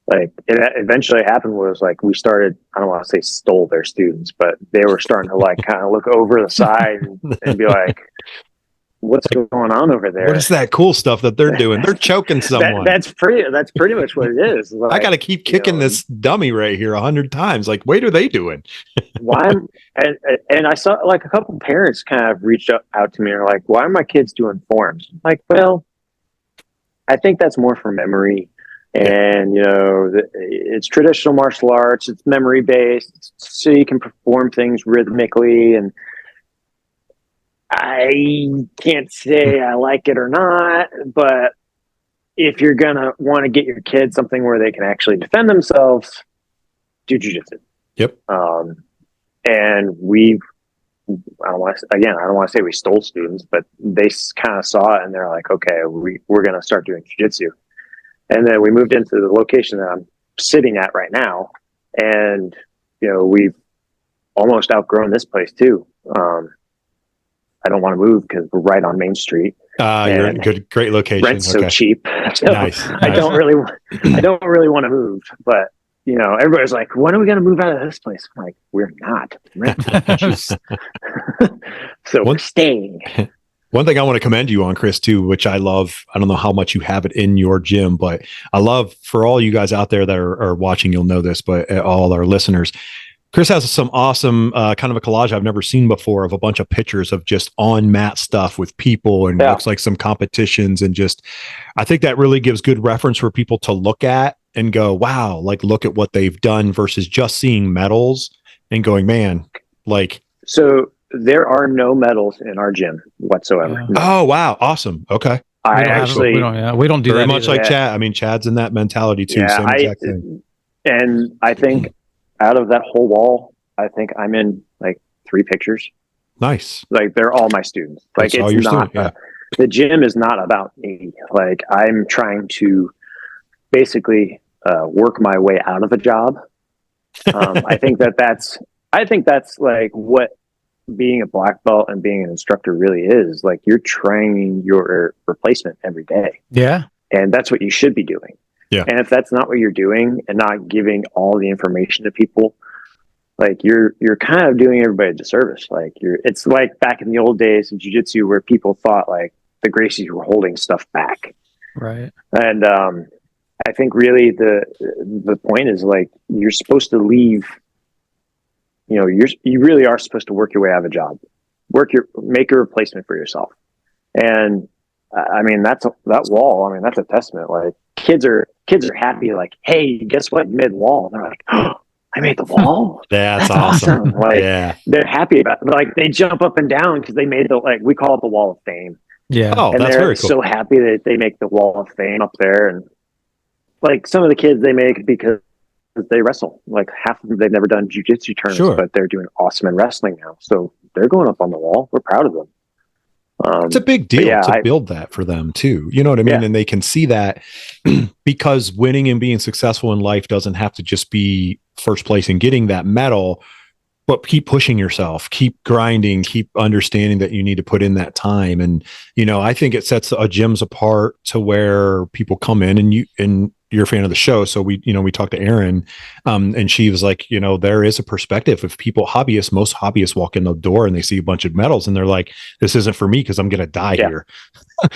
like it eventually happened was like we started, I don't want to say stole their students, but they were starting to like kind of look over the side and be like, what's going on over there?
What is that cool stuff that they're doing? They're choking someone.
That's pretty much what it is. Like,
I got to keep kicking this dummy right here 100 times. Like, what are they doing?
Why? And I saw like a couple parents kind of reached out to me and are like, why are my kids doing forms? I'm like, well, I think that's more for memory. And, it's traditional martial arts. It's memory based, so you can perform things rhythmically. And I can't say I like it or not, but if you're going to want to get your kids something where they can actually defend themselves, do jiu-jitsu.
Yep.
And I don't want to say we stole students, but they kind of saw it and they're like, okay, we're going to start doing jiu-jitsu. And then we moved into the location that I'm sitting at right now. And, we've almost outgrown this place too. I don't want to move because we're right on Main Street.
You're in a great location.
Rent's so cheap. So
nice.
I don't really want to move, but everybody's like, when are we going to move out of this place? I'm like, we're not. So we're staying.
One thing I want to commend you on, Chris, too, which I love, I don't know how much you have it in your gym, but I love, for all you guys out there that are watching, you'll know this, but all our listeners, Chris has some awesome kind of a collage I've never seen before of a bunch of pictures of just on mat stuff with people, and looks like some competitions, and just, I think that really gives good reference for people to look at and go, wow, like look at what they've done versus just seeing medals and going, man, like.
So there are no medals in our gym whatsoever.
Yeah.
No.
Oh, wow. Awesome. Okay.
I
we don't do
very
that
much
either.
like Chad. I mean, Chad's in that mentality too.
Yeah,
Same exact thing.
And I think out of that whole wall, I think I'm in like 3 pictures.
Nice.
Like they're all my students. Like
That's
it's not, the gym is not about me. Like I'm trying to basically work my way out of a job. I think that's like what being a black belt and being an instructor really is. Like you're training your replacement every day.
Yeah.
And that's what you should be doing.
Yeah.
And if that's not what you're doing and not giving all the information to people, like you're kind of doing everybody a disservice. Like it's like back in the old days in jiu-jitsu where people thought like the Gracies were holding stuff back.
Right.
And I think really the point is like you're supposed to leave. You know, you really are supposed to work your way out of a job, make a replacement for yourself. And I mean, that wall, I mean, that's a testament. Like kids are happy. Like, hey, guess what? You made the wall. And they're like, oh, I made the wall.
That's awesome.
Like,
yeah.
They're happy about it. Like they jump up and down because they made we call it the wall of fame.
Yeah.
Oh,
and
that's
they're
very cool.
so happy that they make the wall of fame up there. And like some of the kids they make because they wrestle. Like half of them, they've never done jiu-jitsu tournaments, but they're doing awesome in wrestling now. So they're going up on the wall. We're proud of them.
It's a big deal to build that for them too. You know what I mean? Yeah. And they can see that because winning and being successful in life doesn't have to just be first place and getting that medal, but keep pushing yourself, keep grinding, keep understanding that you need to put in that time. And, you know, I think it sets gyms apart to where people come in and you're a fan of the show. So we talked to Erin and she was like, you know, there is a perspective of most hobbyists walk in the door and they see a bunch of medals and they're like, this isn't for me because I'm going to die here.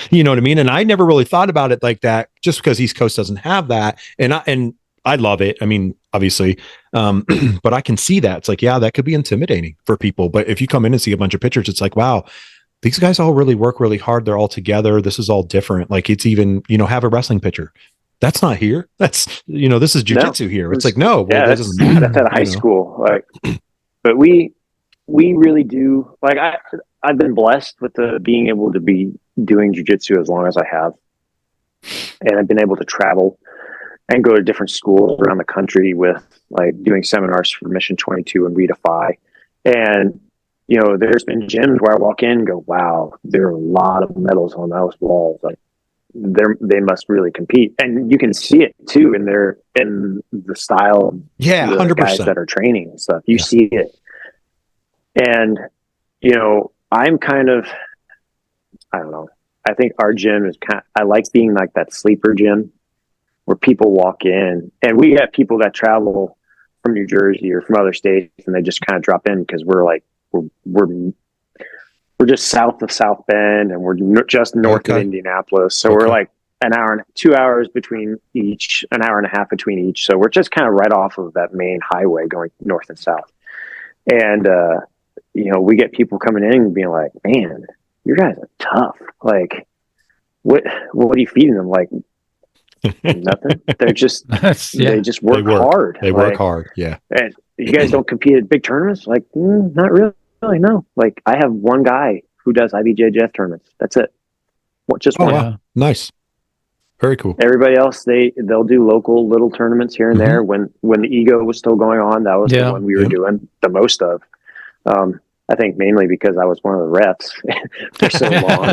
You know what I mean? And I never really thought about it like that just because East Coast doesn't have that. And I love it. I mean, obviously, but I can see that. It's like, yeah, that could be intimidating for people. But if you come in and see a bunch of pictures, it's like, wow, these guys all really work really hard. They're all together. This is all different. Like it's even, you know, have a wrestling picture. That's not here. That's, you know, this is jiu-jitsu here. It's like, no, well, that doesn't matter.
That's at high school. Like, but we really do. Like I've been blessed with being able to be doing jiu-jitsu as long as I have. And I've been able to travel and go to different schools around the country with like doing seminars for Mission 22 and Defy. And, you know, there's been gyms where I walk in and go, wow, there are a lot of medals on those walls. Like they must really compete. And you can see it too in the style of the
100%.
guys that are training and stuff. You see it. And, you know, I'm kind of, I don't know. I think our gym is I like being like that sleeper gym where people walk in and we have people that travel from New Jersey or from other states and they just kind of drop in because we're just south of South Bend and we're just north of Indianapolis. So we're like 2 hours between each, an hour and a half between each. So we're just kind of right off of that main highway going north and south. And, you know, we get people coming in and being like, man, you guys are tough. Like, what are you feeding them? Like, nothing. They're just, they just work hard.
They work hard. Yeah.
And you guys don't compete at big tournaments? Like, not really. No. Like, I have one guy who does IBJJF tournaments. That's it. Just one.
Wow. Nice. Very cool.
Everybody else, they'll do local little tournaments here and there. When the Ego was still going on, that was the one we were doing the most of. I think mainly because I was one of the refs for so long,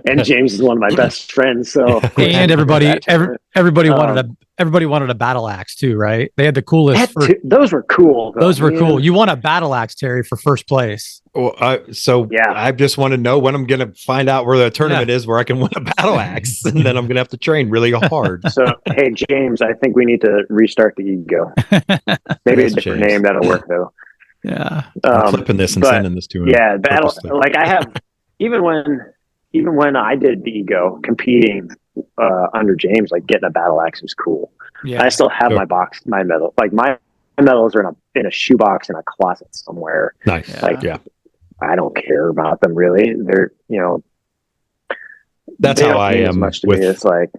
and James is one of my best friends. So
and everybody wanted a battle axe too, right? They had the coolest.
Those were cool.
Those were cool. You won a battle axe, Terry, for first place.
Well, I just want to know when I'm going to find out where the tournament is where I can win a battle axe, and then I'm going to have to train really hard.
So, hey, James, I think we need to restart the Ego. Maybe a different name that'll work though.
Yeah,
I'm clipping this and sending this to him.
Yeah, battle. Like I have, even when I did the Ego competing under James, like getting a battle axe was cool. Yeah, I still have my medal. Like my medals are in a shoebox in a closet somewhere.
Nice.
Like, I don't care about them really. They're, you know,
that's how I am.
Much to me. It's like,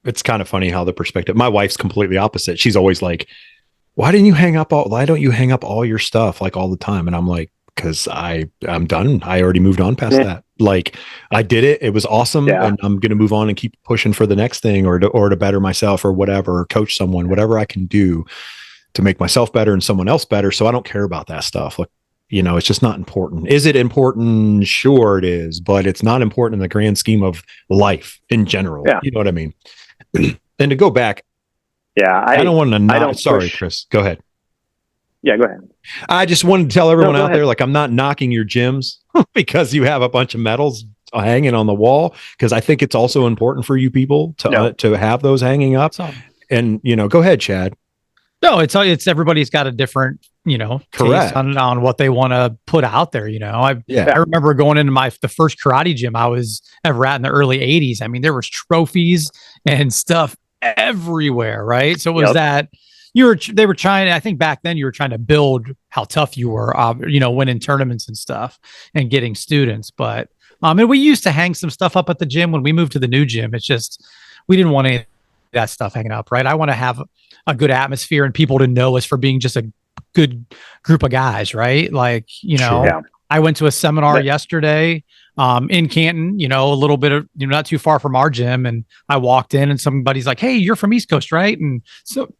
it's kind of funny how the perspective. My wife's completely opposite. She's always like, why don't you hang up all your stuff like all the time? And I'm like, because I'm done. I already moved on past that. Like I did it. It was awesome. And I'm going to move on and keep pushing for the next thing or to better myself or whatever, or coach someone, whatever I can do to make myself better and someone else better. So I don't care about that stuff. Like, it's just not important. Is it important? Sure it is, but it's not important in the grand scheme of life in general.
Yeah.
You know what I mean? And to go back.
Yeah.
I don't want to sorry, Chris, go ahead.
Yeah, go ahead.
I just wanted to tell everyone out there, like, I'm not knocking your gyms because you have a bunch of medals hanging on the wall, because I think it's also important for you people to have those hanging up. And, go ahead, Chad.
No, it's everybody's got a different,
correct,
taste on what they want to put out there. I remember going into the first karate gym I was ever at in the early 80s. I mean, there was trophies and stuff everywhere, right? So it was that they were trying, I think back then you were trying to build how tough you were, winning tournaments and stuff and getting students. But and we used to hang some stuff up at the gym. When we moved to the new gym, it's just, we didn't want any of that stuff hanging up, right? I want to have a good atmosphere and people to know us for being just a good group of guys, right? Like, I went to a seminar yesterday in Canton, a little bit of, not too far from our gym. And I walked in and somebody's like, "Hey, you're from East Coast, right?" And so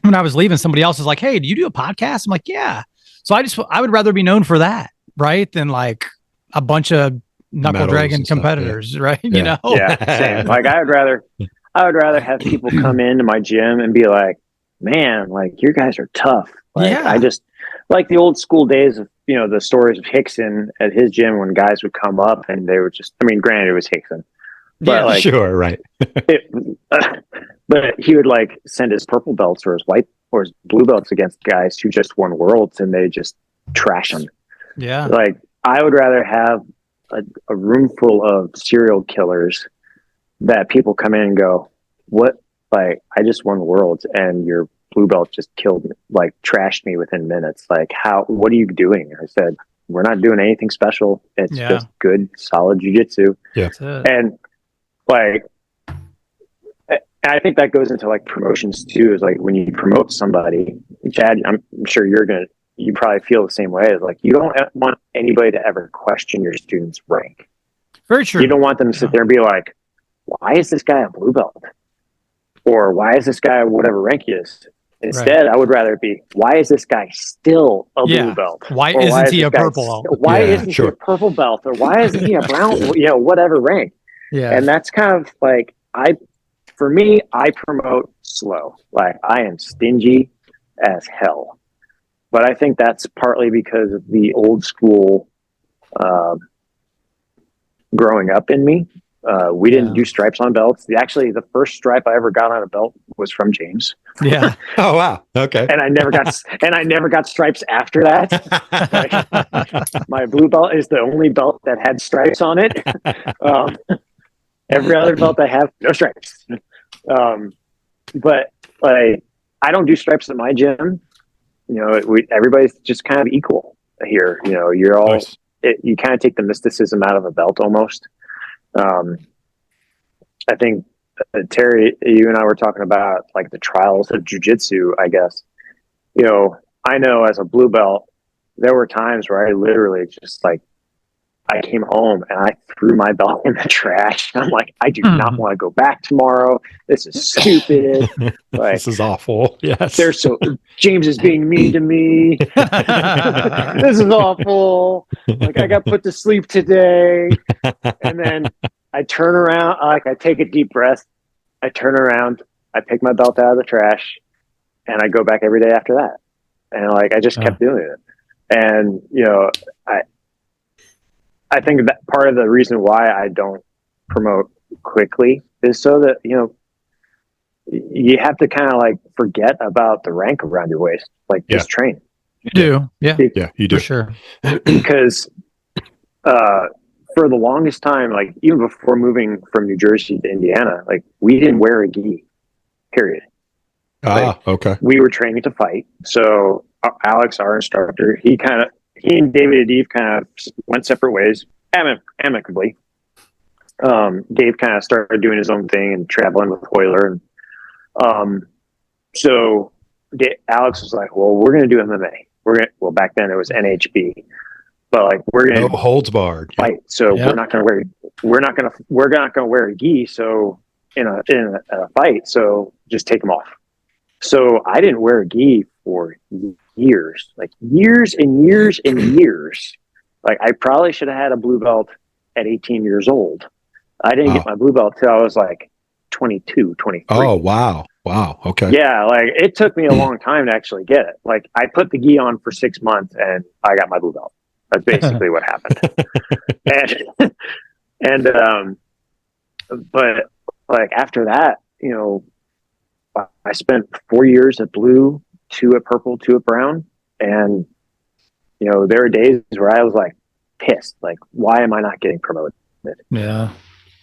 when I was leaving, somebody else is like, "Hey, do you do a podcast?" I'm like, "Yeah." So I would rather be known for that, right? Than like a bunch of knuckle dragging competitors, right?
Yeah. Same. Like I would rather have people come into my gym and be like, "Man, like your guys are tough." Like I just like the old school days of, the stories of Hickson at his gym when guys would come up and they were just, granted it was Hickson, but like,
sure. Right.
But he would like send his purple belts or his white or his blue belts against guys who just won worlds and they just trash them.
Yeah.
Like I would rather have a room full of serial killers that people come in and go, "What? Like I just won worlds and your blue belt just killed me, like trashed me within minutes. Like what are you doing?" I said, "We're not doing anything special. It's just good, solid jiu-jitsu."
Yeah.
And like, I think that goes into like promotions too, is like when you promote somebody, Chad, I'm sure you probably feel the same way. Is like, you don't want anybody to ever question your student's rank.
Very true.
You don't want them to sit there and be like, "Why is this guy a blue belt?" Or "Why is this guy whatever rank he is?" Instead, I would rather it be, "Why is this guy still a blue belt?
Why isn't he a purple belt?
Why isn't he a purple belt? Or why isn't he a brown, whatever rank?"
Yeah.
And that's kind of like, for me, I promote slow. Like I am stingy as hell. But I think that's partly because of the old school growing up in me. We didn't do stripes on belts. Actually, the first stripe I ever got on a belt was from James.
Yeah.
Oh wow. Okay.
And I never got stripes after that. Like, my blue belt is the only belt that had stripes on it. Every other belt I have, no stripes. But like, I don't do stripes at my gym. Everybody's just kind of equal here. You're all. Nice. You kind of take the mysticism out of a belt almost. I think Terry, you and I were talking about like the trials of jiu-jitsu, I guess. I know as a blue belt, there were times where I literally just like, I came home and I threw my belt in the trash. I'm like, I do not want to go back tomorrow. This is stupid. Like,
this is awful. Yes.
James is being mean to me. This is awful. Like I got put to sleep today. And then I turn around, like I take a deep breath. I turn around, I pick my belt out of the trash, and I go back every day after that. And like, I just kept doing it. And, I think that part of the reason why I don't promote quickly is so that, you have to kind of like forget about the rank around your waist, like just train.
You do. Yeah.
Yeah, you do.
For sure.
Because for the longest time, like even before moving from New Jersey to Indiana, like we didn't wear a gi, period.
Okay.
We were training to fight. So Alex, our instructor, he and David Adif kind of went separate ways, amicably. Dave kind of started doing his own thing and traveling with Hoyler. So Alex was like, "Well, we're going to do MMA. Well, back then it was NHB. but like we're gonna
no holds barred
fight. So we're not gonna wear a gi. So in a fight, so just take them off. So I didn't wear a gi for years, like years and years and years. Like I probably should have had a blue belt at 18 years old. I didn't get my blue belt till I was like 22, 23.
Oh, wow. Okay.
Yeah. Like it took me a long time to actually get it. Like I put the gi on for 6 months and I got my blue belt. That's basically what happened. But like after that, you know, I spent 4 years at blue, 2 at purple, 2 at brown. And, you know, there were days where I was like pissed, like, why am I not getting promoted?
Yeah.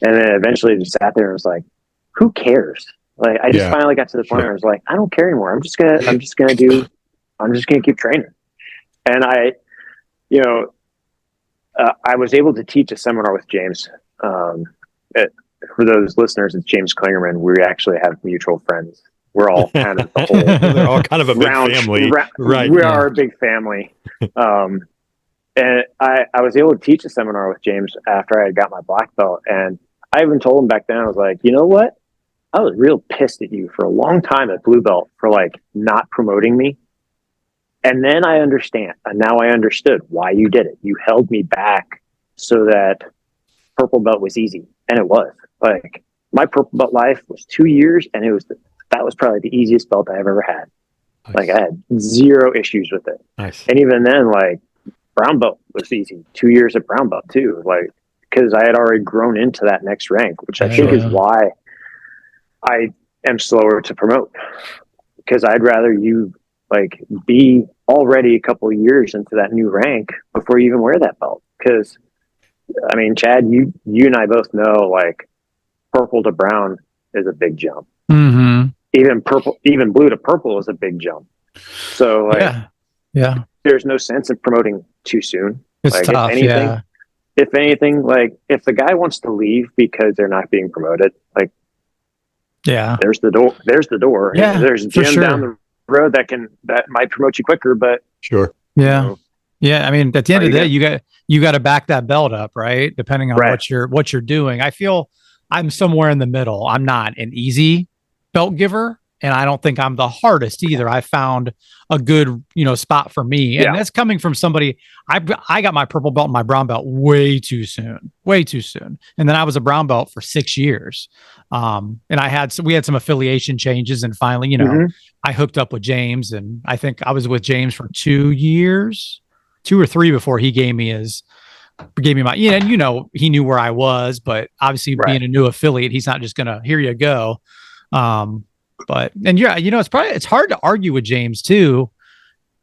And then eventually just sat there and was like, who cares? Like, I just finally got to the point where I was like, I don't care anymore. I'm just gonna keep training. And I was able to teach a seminar with James. For those listeners, it's James Klingerman. We actually have mutual friends. We're all kind of the whole.
They're all kind of a big family, right?
We are a big family. And I was able to teach a seminar with James after I had got my black belt, and I even told him back then, I was like, you know what? I was real pissed at you for a long time at blue belt for like not promoting me. And then I understand, and now I understood why you did it. You held me back so that purple belt was easy, and it was. Like my purple belt life was 2 years, and that was probably the easiest belt I've ever had. Nice. Like I had 0 issues with it.
Nice.
And even then, like brown belt was easy. 2 years at brown belt too, like because I had already grown into that next rank, which I think is why I am slower to promote, because I'd rather you like be already a couple of years into that new rank before you even wear that belt. Because I mean, Chad, you and I both know like purple to brown is a big jump.
Mm-hmm.
Even blue to purple is a big jump. So like, there's no sense in promoting too soon.
It's
like
tough.
If anything, like if the guy wants to leave because they're not being promoted, like, there's the door. There's the door.
Yeah,
there's a gym down the road that might promote you quicker, but
sure.
Yeah.
You know,
yeah. I mean, at the end of the day, you got to back that belt up, right? Depending on what you're doing. I feel I'm somewhere in the middle. I'm not an easy belt giver, and I don't think I'm the hardest either. I found a good, spot for me. And that's coming from somebody. I got my purple belt and my brown belt way too soon. And then I was a brown belt for 6 years. And we had some affiliation changes, and finally, I hooked up with James, and I think I was with James for 2 years, 2 or 3 before he gave me my, he knew where I was, but obviously being a new affiliate, he's not just going to, here you go. It's hard to argue with James too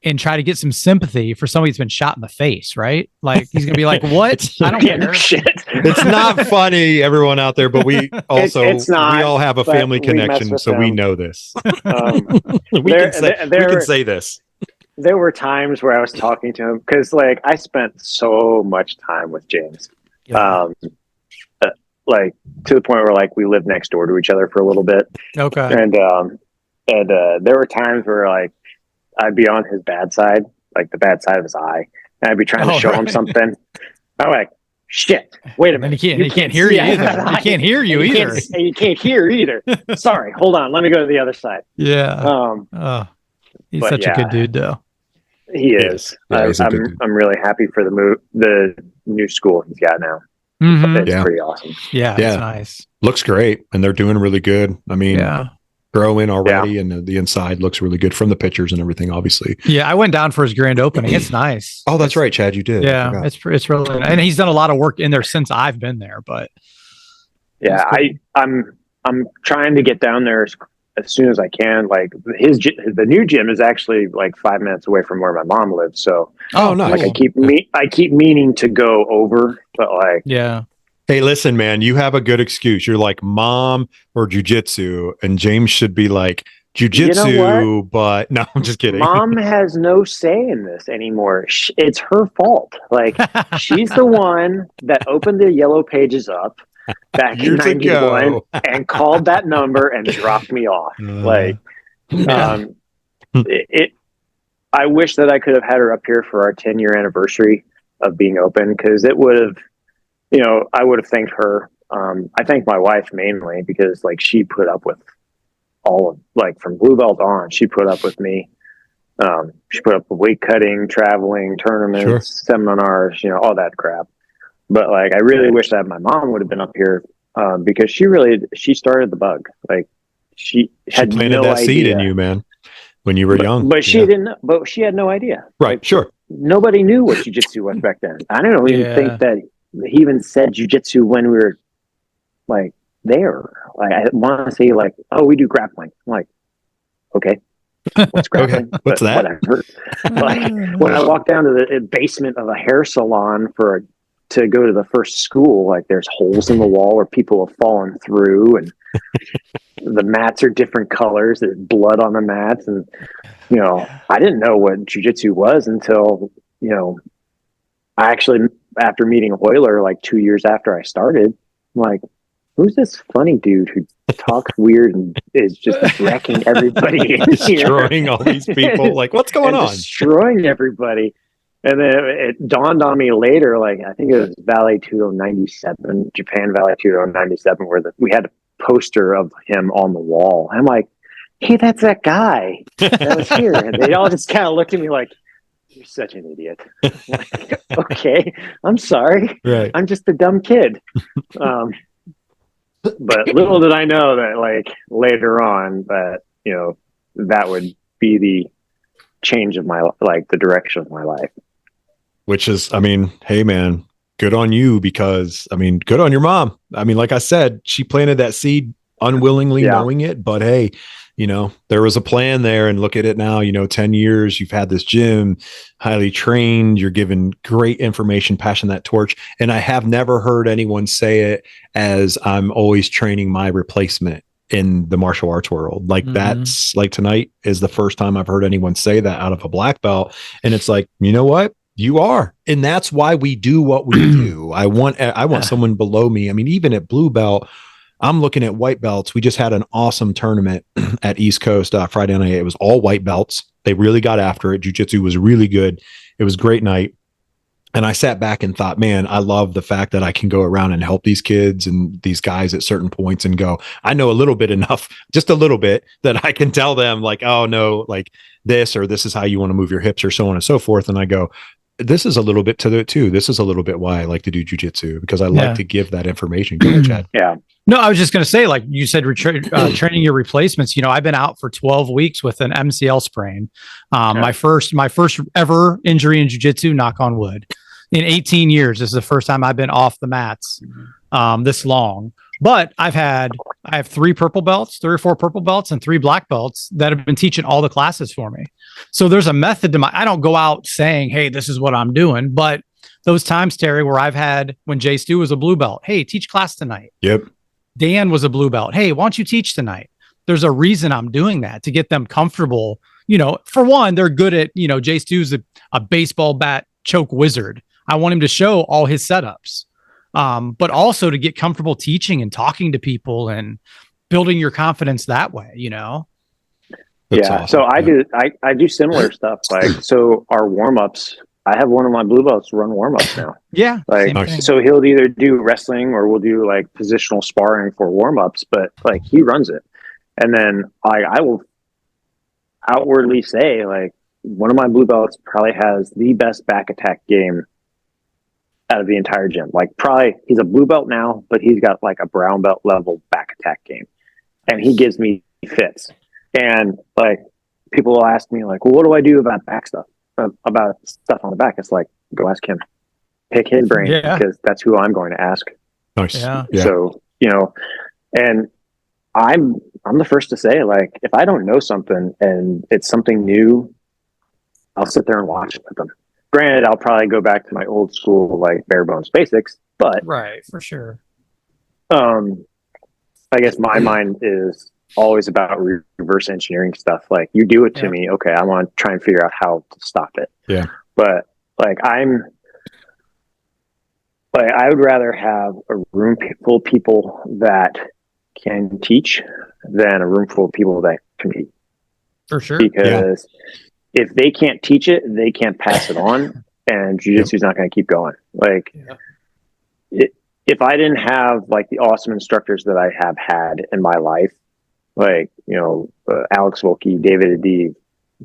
and try to get some sympathy for somebody that's been shot in the face, right? Like he's gonna be like, what? I don't care.
Shit.
It's not funny, everyone out there, but we also
it's not,
we all have a family connection, so we know this. We can say this.
There were times where I was talking to him because like I spent so much time with James. Like to the point where like we lived next door to each other for a little bit.
Okay.
And there were times where like I'd be on his bad side, like the bad side of his eye, and I'd be trying to show him something. I'm like, shit, wait a minute.
And he can't hear you either. He can't hear you either.
You can't hear either. Sorry, hold on. Let me go to the other side.
Yeah. He's such a good dude though.
He is. I'm really happy for the new school he's got now.
Mm-hmm.
It's pretty awesome.
Yeah, it's nice.
Looks great, and they're doing really good. I mean, growing already, and the inside looks really good from the pictures and everything. Obviously,
I went down for his grand opening. It's nice.
Oh, that's right, Chad. You did.
Yeah, it's really nice. And he's done a lot of work in there since I've been there. But
I'm trying to get down there as soon as I can. Like the new gym is actually like 5 minutes away from where my mom lives. So
nice.
Like I keep meaning to go over, but like
hey, listen, man, you have a good excuse. You're like mom or jujitsu, and James should be like jujitsu. But no, I'm just kidding.
Mom has no say in this anymore. It's her fault. Like she's the one that opened the yellow pages up back in 91 and called that number and dropped me off. I wish that I could have had her up here for our 10-year anniversary. of being open, because it would have, I would have thanked her. I thank my wife mainly because like she put up with all of, like, from blue belt on, she put up with me. She put up with weight cutting, traveling, tournaments, seminars, all that crap. But like, I really wish that my mom would have been up here, because she started the bug. Like she had
planted
no
that
idea.
seed in you, man, when you were young.
But she didn't. But she had no idea.
Right.
Like,
sure.
Nobody knew what jiu-jitsu was back then. I don't even think that he even said jiu-jitsu when we were like there. Like, I want to say like, oh, we do grappling. I'm like, okay, what's grappling?
Okay. What's that?
Whatever. Like, when I walked down to the basement of a hair salon to go to the first school, like there's holes in the wall where people have fallen through, and the mats are different colors. There's blood on the mats, and I didn't know what jiu-jitsu was until I actually, after meeting Euler like 2 years after I started, I'm like, who's this funny dude who talks weird and is just wrecking everybody in
destroying all these people? Like, what's going on?
Destroying everybody. And then it dawned on me later, like, I think it was Vale Tudo 97, Japan Vale Tudo 97, where we had a poster of him on the wall. I'm like, hey, that's that guy that was here. And they all just kind of looked at me like, you're such an idiot. Like, okay, I'm sorry.
Right.
I'm just a dumb kid. But little did I know that, like, later on that, that would be the change of my, like, the direction of my life.
Which is, I mean, hey man, good on you, because I mean, good on your mom. I mean, like I said, she planted that seed unwillingly, knowing it, but hey, there was a plan there, and look at it now, 10 years, you've had this gym, highly trained, you're giving great information, passing that torch. And I have never heard anyone say it as I'm always training my replacement in the martial arts world. Like that's like, tonight is the first time I've heard anyone say that out of a black belt. And it's like, you know what? You are. And that's why we do what we do. I want someone below me. I mean, even at blue belt, I'm looking at white belts. We just had an awesome tournament at East Coast Friday night. It was all white belts. They really got after it. Jiu-jitsu was really good. It was a great night. And I sat back and thought, man, I love the fact that I can go around and help these kids and these guys at certain points and go, I know a little bit enough, just a little bit, that I can tell them like, oh no, like this, or this is how you want to move your hips, or so on and so forth. And I go, this is a little bit to it too. This is a little bit why I like to do jiu-jitsu, because I like to give that information. Go ahead, Chad.
Yeah.
No, I was just going to say, like you said, training your replacements. I've been out for 12 weeks with an MCL sprain. My first ever injury in jiu-jitsu, knock on wood, in 18 years. This is the first time I've been off the mats this long. But I have 3 purple belts, 3 or 4 purple belts, and 3 black belts that have been teaching all the classes for me. So there's a method to I don't go out saying, hey, this is what I'm doing. But those times, Terry, where I've had, when Jay Stu was a blue belt, hey, teach class tonight.
Yep.
Dan was a blue belt. Hey, why don't you teach tonight? There's a reason I'm doing that, to get them comfortable. For one, they're good at, Jay Stu's a baseball bat choke wizard. I want him to show all his setups. But also to get comfortable teaching and talking to people and building your confidence that way,
That's
yeah.
awesome.
So I do similar stuff. Like, so our warm-ups, I have one of my blue belts run warm-ups now.
Yeah.
Like, so he'll either do wrestling or we'll do like positional sparring for warm-ups, but like he runs it. And then I will outwardly say, like, one of my blue belts probably has the best back attack game out of the entire gym. Like, probably he's a blue belt now, but he's got like a brown belt level back attack game, and he gives me fits. And like, people will ask me like, well, what do I do about back stuff, about stuff on the back? It's like, go ask him, pick his brain, because that's who I'm going to ask.
Nice.
Yeah.
So, and I'm the first to say, like, if I don't know something and it's something new, I'll sit there and watch it with them. Granted, I'll probably go back to my old school, like, bare bones basics, but
right, for sure.
I guess my mind is always about reverse engineering stuff. Like, you do it to me, okay, I want to try and figure out how to stop it.
Yeah.
But like, I would rather have a room full of people that can teach than a room full of people that compete.
For sure.
Because if they can't teach it, they can't pass it on. and jiu-jitsu is not going to keep going. Like, if I didn't have like the awesome instructors that I have had in my life, like, Alex Wilkie, David Adib,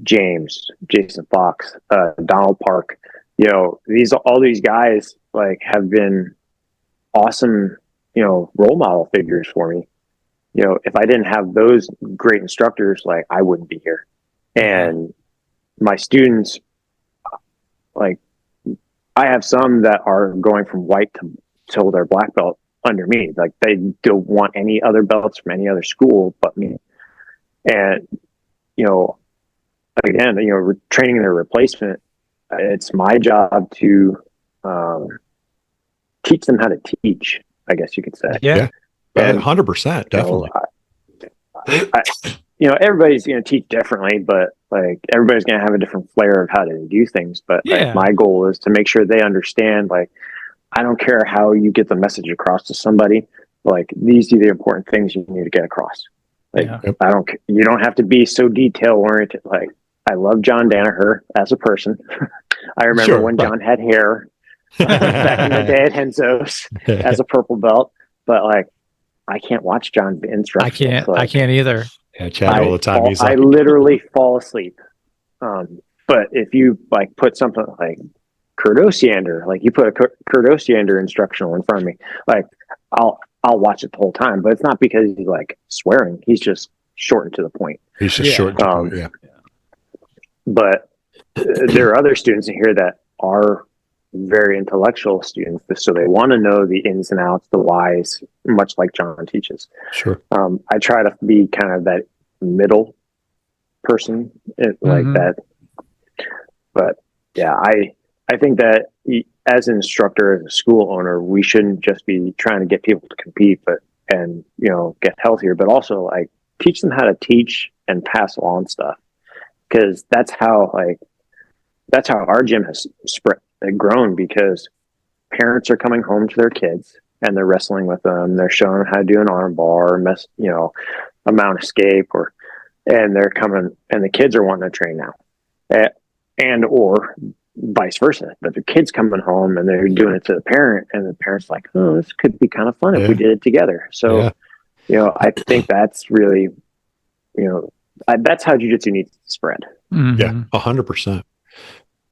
James, Jason Fox, Donald Park, all these guys like have been awesome, role model figures for me. If I didn't have those great instructors, like, I wouldn't be here. And my students, like, I have some that are going from white till they're black belt under me. Like, they don't want any other belts from any other school but me. And, again, training their replacement, it's my job to teach them how to teach, I guess you could say.
Yeah. And 100%, definitely.
Everybody's going to teach differently, but like, everybody's going to have a different flair of how to do things. But like, my goal is to make sure they understand, like, I don't care how you get the message across to somebody. Like, these are the important things you need to get across. Like, you don't have to be so detail oriented. Like, I love John Danaher as a person. I remember when John had hair back in the day at Henzo's as a purple belt, but like, I can't watch John instruct.
I can't either.
Yeah, Chad all the time.
I literally fall asleep. But if you like put something like Kurt Osiander, like you put a Kurt Osiander instructional in front of me, like I'll watch it the whole time. But it's not because he's like swearing; he's just short and to the point.
He's just short and to the point. Yeah.
But there are other students in here that are very intellectual students, so they want to know the ins and outs, the whys, much like John teaches.
Sure.
I try to be kind of that middle person, like that. But yeah, I think that as an instructor, as a school owner, we shouldn't just be trying to get people to compete, and get healthier, but also like teach them how to teach and pass along stuff, because that's how our gym has grown, because parents are coming home to their kids and they're wrestling with them. They're showing them how to do an arm bar, a mount escape, and they're coming, and the kids are wanting to train now, or vice versa. But the kid's coming home and they're doing it to the parent, and the parent's like, oh, this could be kind of fun if we did it together. So, I think that's really, that's how jiu-jitsu needs to spread.
Yeah, 100%.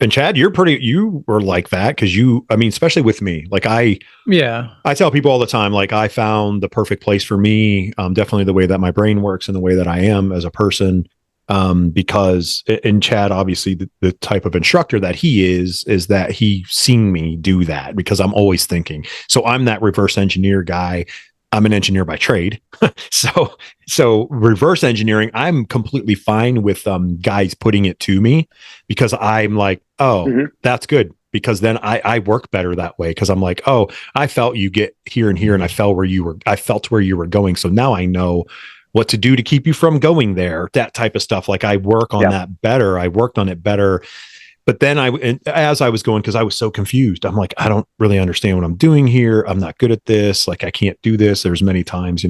And Chad, you were like that, because especially with me, like I tell people all the time, like, I found the perfect place for me. Definitely the way that my brain works and the way that I am as a person. Because in Chad, obviously the type of instructor that he is that he's seen me do that, because I'm always thinking. So I'm that reverse engineer guy. I'm an engineer by trade. So reverse engineering, I'm completely fine with guys putting it to me, because I'm like, that's good, because then I work better that way, because I'm like, oh, I felt you get here and here, and I felt where you were going. So now I know what to do to keep you from going there, that type of stuff. Like, I work on that better. I worked on it better. But then as I was going, because I was so confused, I'm like, I don't really understand what I'm doing here. I'm not good at this. Like, I can't do this. There's many times,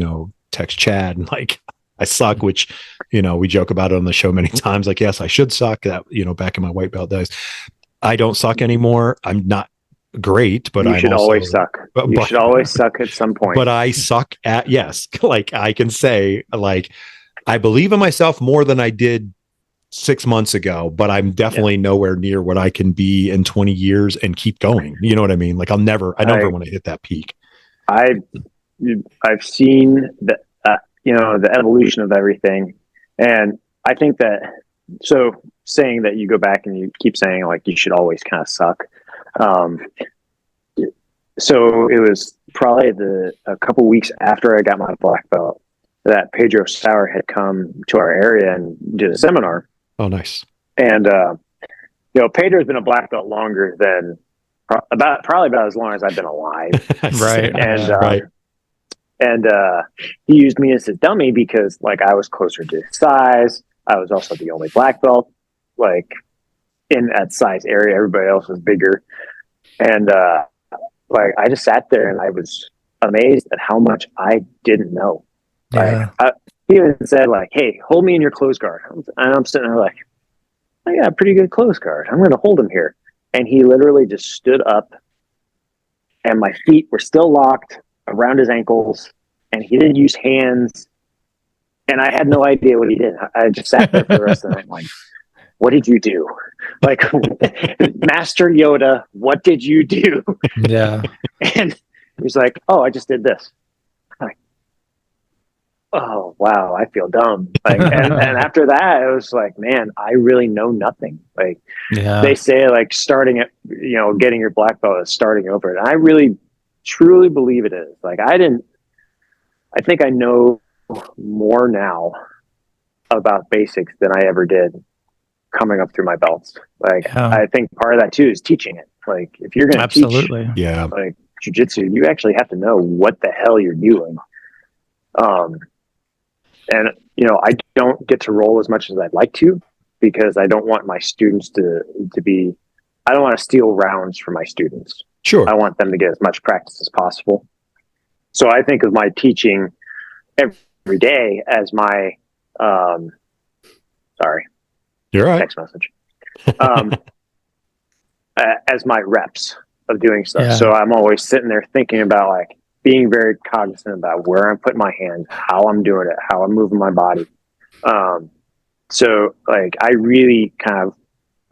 text Chad and like, I suck, which, we joke about it on the show many times. Like, yes, I should suck, that, back in my white belt days. I don't suck anymore. I'm not great, but
you should always suck. You should always suck at some point.
But I suck at, like, I can say, like, I believe in myself more than I did 6 months ago, but I'm definitely nowhere near what I can be in 20 years and keep going. You know what I mean? Like, I never want to hit that peak.
I've seen the evolution of everything. And I think that, so saying that you go back and you keep saying like, you should always kind of suck. So it was probably a couple weeks after I got my black belt that Pedro Sauer had come to our area and did a seminar.
Oh, nice.
And, Pedro's been a black belt longer than probably about as long as I've been alive.
Right.
And he used me as a dummy because like I was closer to his size. I was also the only black belt, like in that size area. Everybody else was bigger. And like I just sat there and I was amazed at how much I didn't know.
Yeah.
Like, he even said like, hey, hold me in your close guard. And I'm sitting there like, I got a pretty good close guard. I'm going to hold him here. And he literally just stood up, and my feet were still locked around his ankles, and he didn't use hands. And I had no idea what he did. I just sat there for the rest of the night like, what did you do? Like, Master Yoda, what did you do?
Yeah.
And he's like, oh, I just did this. I'm like, oh, wow, I feel dumb. Like, and after that, it was like, man, I really know nothing. Like, they say, like, starting at, getting your black belt is starting over. And I really, truly believe it is. Like, I think I know more now about basics than I ever did coming up through my belts. Like, I think part of that too is teaching it. Like, if you're going to teach, like, jiu-jitsu, you actually have to know what the hell you're doing. And I don't get to roll as much as I'd like to, because I don't want my students to be, I don't want to steal rounds from my students.
Sure.
I want them to get as much practice as possible. So I think of my teaching every day as my, sorry,
you're right.
Text message, as my reps of doing stuff.
Yeah.
So I'm always sitting there thinking about, like, being very cognizant about where I'm putting my hands, how I'm doing it, how I'm moving my body. So, like, I really kind of,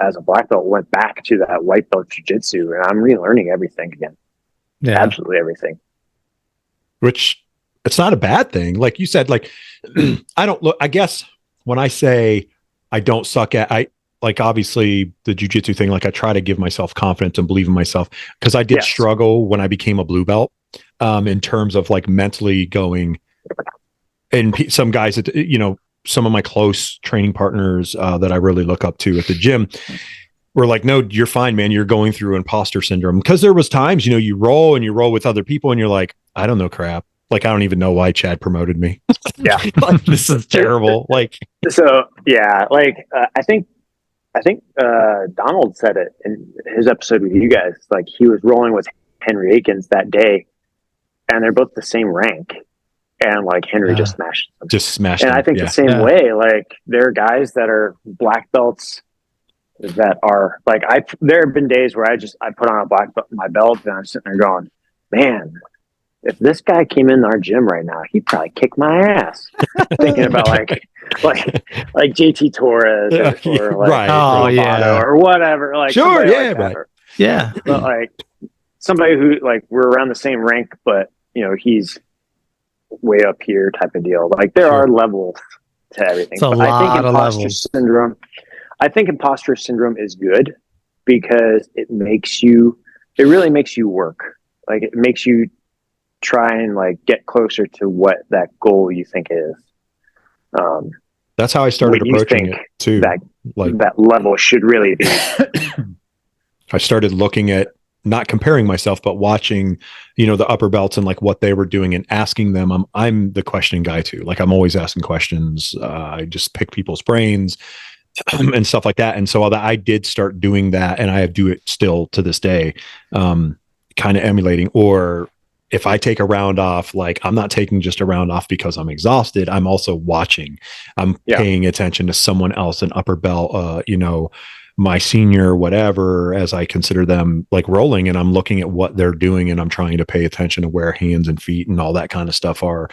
as a black belt, went back to that white belt jiu-jitsu, and I'm relearning everything again.
Yeah.
Absolutely everything.
Which, it's not a bad thing. Like you said, like, I guess when I say I don't suck at, like, obviously the jiu-jitsu thing, like, I try to give myself confidence and believe in myself, because I did struggle when I became a blue belt, in terms of, like, mentally going, and some guys that, some of my close training partners that I really look up to at the gym were like, no, you're fine, man. You're going through imposter syndrome. Because there was times, you roll with other people and you're like, I don't know crap. Like, I don't even know why Chad promoted me.
Yeah.
Like, this is terrible. Like,
so, yeah, like, I think Donald said it in his episode with you guys. Like, he was rolling with Henry Akins that day, and they're both the same rank. And, like, Henry just smashed them. And I think the same way, like, there are guys that are black belts that are, like, there have been days where I put on my belt, and I'm sitting there going, man, if this guy came in our gym right now, he'd probably kick my ass. Thinking about like JT Torres or like or whatever. Like,
sure,
like
right.
Yeah.
But, like, somebody who, like, we're around the same rank, but he's way up here type of deal. Like, there are levels to everything.
It's a lot of levels.
I think imposter syndrome is good, because it really makes you work. Like, it makes you try and, like, get closer to what that goal you think is.
That's how I started approaching it too.
That level should really be.
I started looking at, not comparing myself, but watching, the upper belts and, like, what they were doing and asking them. I'm the questioning guy too. Like, I'm always asking questions. I just pick people's brains and stuff like that. And so I did start doing that, and I do it still to this day, kind of emulating. Or if I take a round off, like, I'm not taking just a round off because I'm exhausted. I'm also watching. I'm paying attention to someone else, an upper belt, my senior, whatever, as I consider them, like, rolling, and I'm looking at what they're doing, and I'm trying to pay attention to where hands and feet and all that kind of stuff are.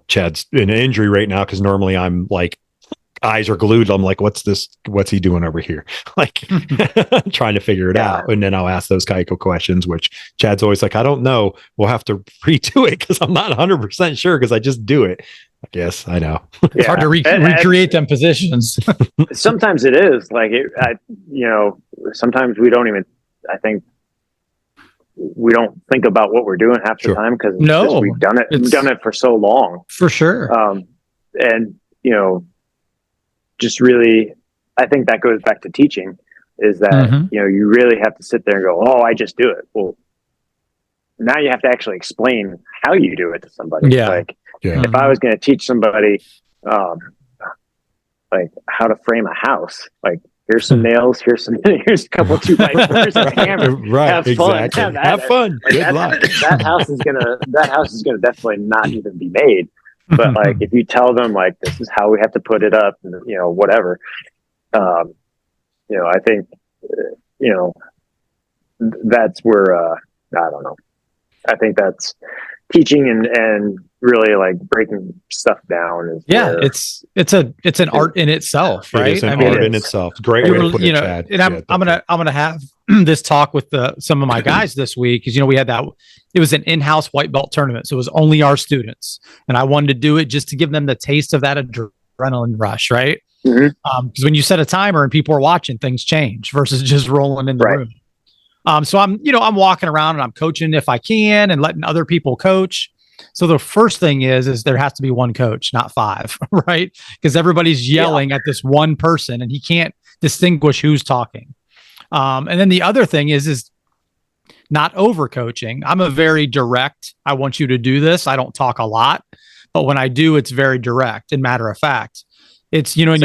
Chad's in an injury right now, because normally I'm like, eyes are glued. I'm like, what's he doing over here? Like, trying to figure it out. And then I'll ask those Kaiko questions, which Chad's always like, I don't know. We'll have to redo it, because I'm not 100% sure, because I just do it. Yes, I know.
It's hard to recreate them positions.
Sometimes it is like sometimes we don't even. I think we don't think about what we're doing half the time, because we've done it. We've done it for so long,
for sure.
And just really, I think that goes back to teaching. Is that you really have to sit there and go, oh, I just do it. Well, now you have to actually explain how you do it to somebody. If I was going to teach somebody, like, how to frame a house, like, here's some nails, here's a couple 2x4s and a hammer.
Right, exactly. Have fun.
Like,
good luck.
That house is gonna definitely not even be made. But, like, if you tell them, like, this is how we have to put it up, and whatever, I think that's where, I don't know. I think that's teaching and really like breaking stuff down. Is
it's an art in itself, right?
It is an art in itself. Great way to put it, Chad.
And I'm gonna have this talk with some of my guys this week, because we had that. It was an in-house white belt tournament, so it was only our students, and I wanted to do it just to give them the taste of that adrenaline rush, right? Because when you set a timer and people are watching, things change versus just rolling in the room. So I'm walking around and I'm coaching if I can and letting other people coach. So the first thing is there has to be one coach, not 5, right? Because everybody's yelling at this one person and he can't distinguish who's talking. And then the other thing is not over coaching. I'm a very direct, I want you to do this. I don't talk a lot, but when I do, it's very direct and matter of fact. It's, and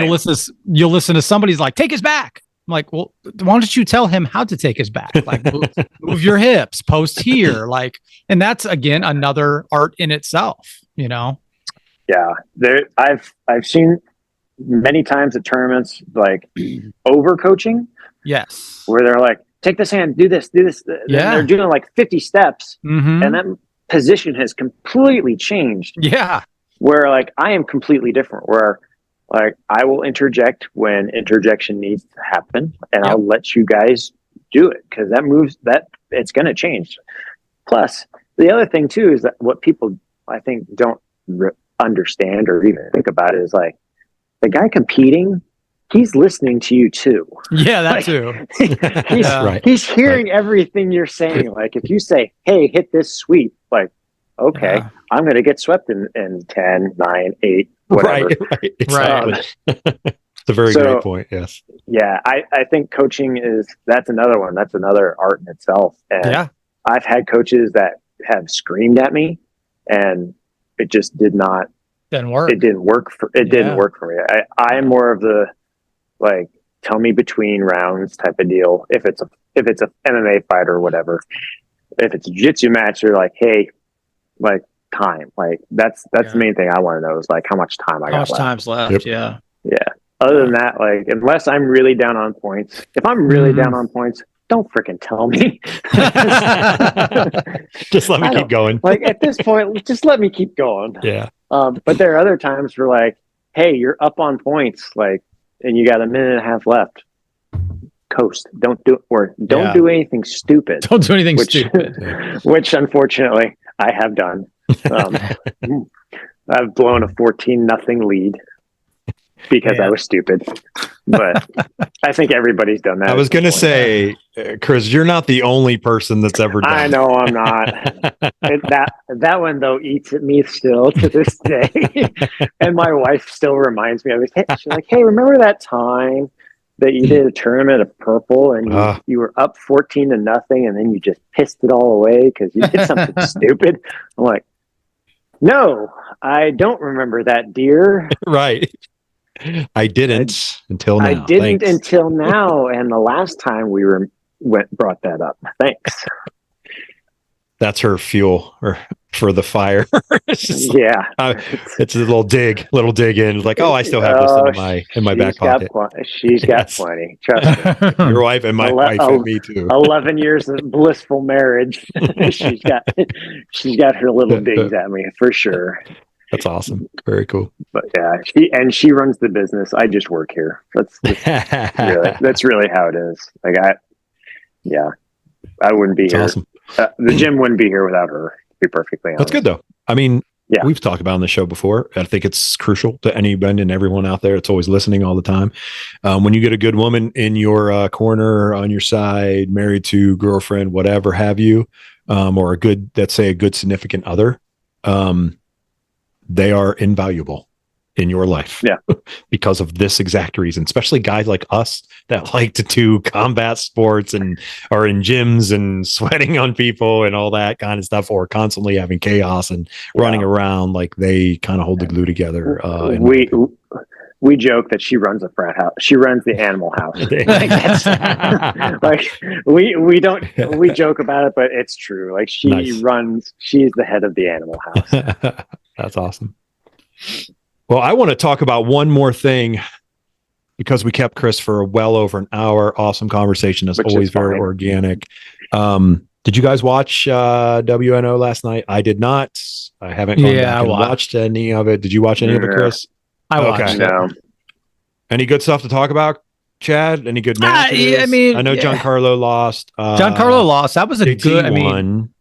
you'll listen to somebody's like, take his back. I'm like, well, why don't you tell him how to take his back? Like, move your hips, post here. Like, and that's, again, another art in itself, Yeah.
I've seen many times at tournaments, like over coaching.
Yes.
Where they're like, take this hand, do this. Yeah. They're doing like 50 steps and that position has completely changed.
Yeah.
Where like, I am completely different, where like I will interject when interjection needs to happen, and I'll let you guys do it, because that it's going to change. Plus, the other thing too is that what people I think don't understand or even think about is like the guy competing, he's listening to you too.
Yeah, that too.
He's hearing everything you're saying. Like if you say, "Hey, hit this sweep," like, okay, I'm going to get swept in 10, 9, 8. Whatever.
Right. Exactly. It's a very great point. Yes.
Yeah. I think coaching that's another one. That's another art in itself. And I've had coaches that have screamed at me and it just didn't work. It didn't work for me. I'm more of the, like, tell me between rounds type of deal. If it's a MMA fight or whatever, if it's a jiu-jitsu match, you're like, hey, like, time, like that's the main thing I want to know is like how much time I got left.
Time's left. Yeah.
Other than that, like unless I'm really down on points, if I'm really down on points, don't freaking tell me.
Just let me keep going.
Like at this point, just let me keep going.
Yeah.
But there are other times where like, hey, you're up on points, like, and you got a minute and a half left. Coast. Don't do anything stupid.
Don't do anything stupid.
Which unfortunately I have done. I've blown a 14-0 lead because I was stupid, but I think everybody's done that.
I was going to say, Chris, you're not the only person that's ever done.
I know I'm not. that one though eats at me still to this day, and my wife still reminds me of it. She's like, "Hey, remember that time that you did a tournament of purple and you were up 14-0, and then you just pissed it all away because you did something stupid?" I'm like, no, I don't remember that, dear.
Right. I didn't until now.
I didn't until now, and the last time we brought that up. Thanks.
That's her fuel for the fire. It's just it's a little dig in. Like, I still have this in my back pocket.
She's got plenty. Trust me.
Your wife and my wife and me too.
11 years of blissful marriage. she's got her little digs at me for sure.
That's awesome. Very cool.
But she runs the business. I just work here. That's really how it is. Like I wouldn't be here.
Awesome.
The gym wouldn't be here without her, to be perfectly honest.
That's good, though. I mean, we've talked about on the show before. I think it's crucial to anybody and everyone out there that's always listening all the time. When you get a good woman in your corner, on your side, married to, girlfriend, whatever have you, or a good significant other, they are invaluable in your life because of this exact reason, especially guys like us that like to do combat sports and are in gyms and sweating on people and all that kind of stuff, or constantly having chaos and running around. Like they kind of hold the glue together.
We joke that she runs a frat house. She runs the animal house. We joke about it, but it's true. Like she's the head of the animal house.
That's awesome. Well, I want to talk about one more thing because we kept Chris for well over an hour. Awesome conversation. As always, very organic. Did you guys watch WNO last night? I did not. I haven't gone back and watched any of it. Did you watch any of it, Chris?
I watched it.
No.
Any good stuff to talk about, Chad? Any good matches?
I mean,
I know Giancarlo lost.
Giancarlo lost. That was a
JT
good. I mean,
won.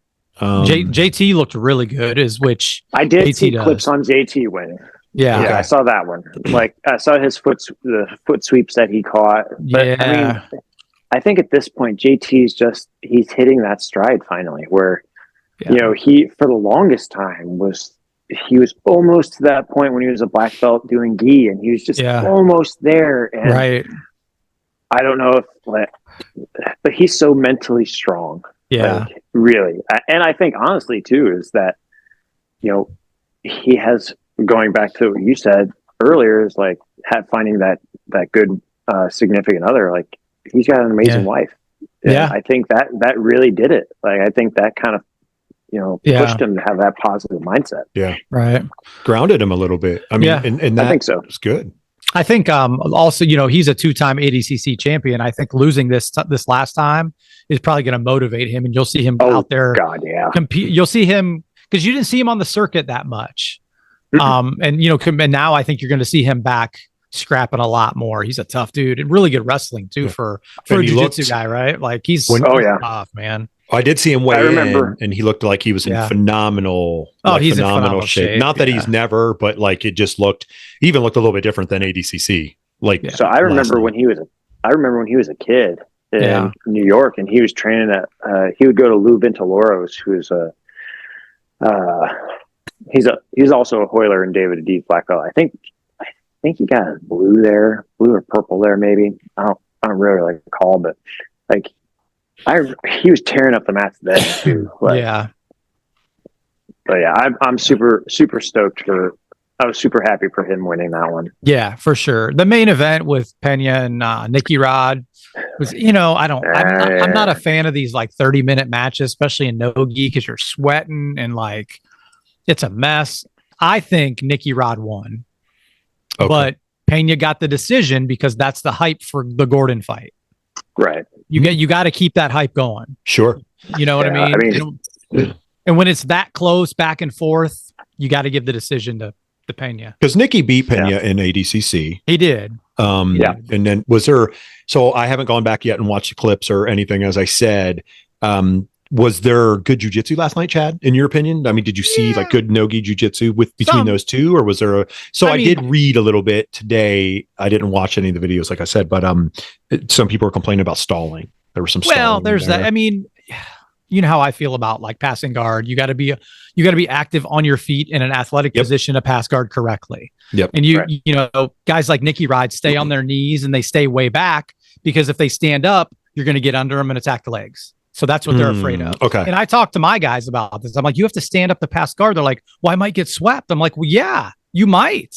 JT looked really good. Which
I did
JT
see clips on JT winning.
Yeah,
I saw that one. Like I saw the foot sweeps that he caught. But I mean, I think at this point, JT's he's hitting that stride finally. Where he for the longest time was almost to that point when he was a black belt doing gi, and he was just almost there. And
right.
I don't know but he's so mentally strong.
Yeah,
really. And I think honestly too is that he has, going back to what you said earlier, is like finding that good significant other. Like he's got an amazing wife. And I think that really did it. Like I think that kind of pushed him to have that positive mindset.
Yeah.
Right.
Grounded him a little bit. I mean, and that
I think so.
It's good.
I think also, he's a 2-time ADCC champion. I think losing this last time is probably going to motivate him, and you'll see him out there compete. You'll see him because you didn't see him on the circuit that much. Mm-hmm. And now I think you're going to see him back scrapping a lot more. He's a tough dude and really good wrestling too for a jiu-jitsu guy, right? Like he's tough, man.
I did see him weigh in, and he looked like he was in phenomenal.
He's in phenomenal shape.
Not that he's never, but like it just looked a little bit different than ADCC.
So I remember when he was a kid in New York, and he was training at. He would go to Lou Vintaloro's, who's he's also a Hoyler and David Adib black belt. I think he got a blue or purple there, maybe. I don't really recall, but like. He was tearing up the mats then too. But I'm super stoked I was super happy for him winning that one.
Yeah, for sure. The main event with Pena and Nicky Rod was, I'm not a fan of these like 30-minute matches, especially in no-gi, because you're sweating and like it's a mess. I think Nicky Rod won, but Pena got the decision because that's the hype for the Gordon fight.
Right.
You got to keep that hype going.
Sure.
You know what I mean? And when it's that close back and forth, you got to give the decision to Pena.
Because Nicky beat Pena in ADCC.
He did.
And then so I haven't gone back yet and watched the clips or anything, as I said. Was there good jiu-jitsu last night, Chad, in your opinion? I mean, did you see like good no-gi jiu-jitsu between those two, or was there I did read a little bit today. I didn't watch any of the videos, like I said, but some people are complaining about stalling. There was some stalling.
Well, there's that. I mean, you know how I feel about like passing guard. You got to be active on your feet in an athletic position to pass guard correctly.
Yep.
And guys like Nicky Rod stay on their knees and they stay way back, because if they stand up, you're going to get under them and attack the legs. So that's what they're afraid of.
Okay.
And I talked to my guys about this. I'm like, you have to stand up to pass guard. They're like, well, I might get swept. I'm like, well, yeah, you might,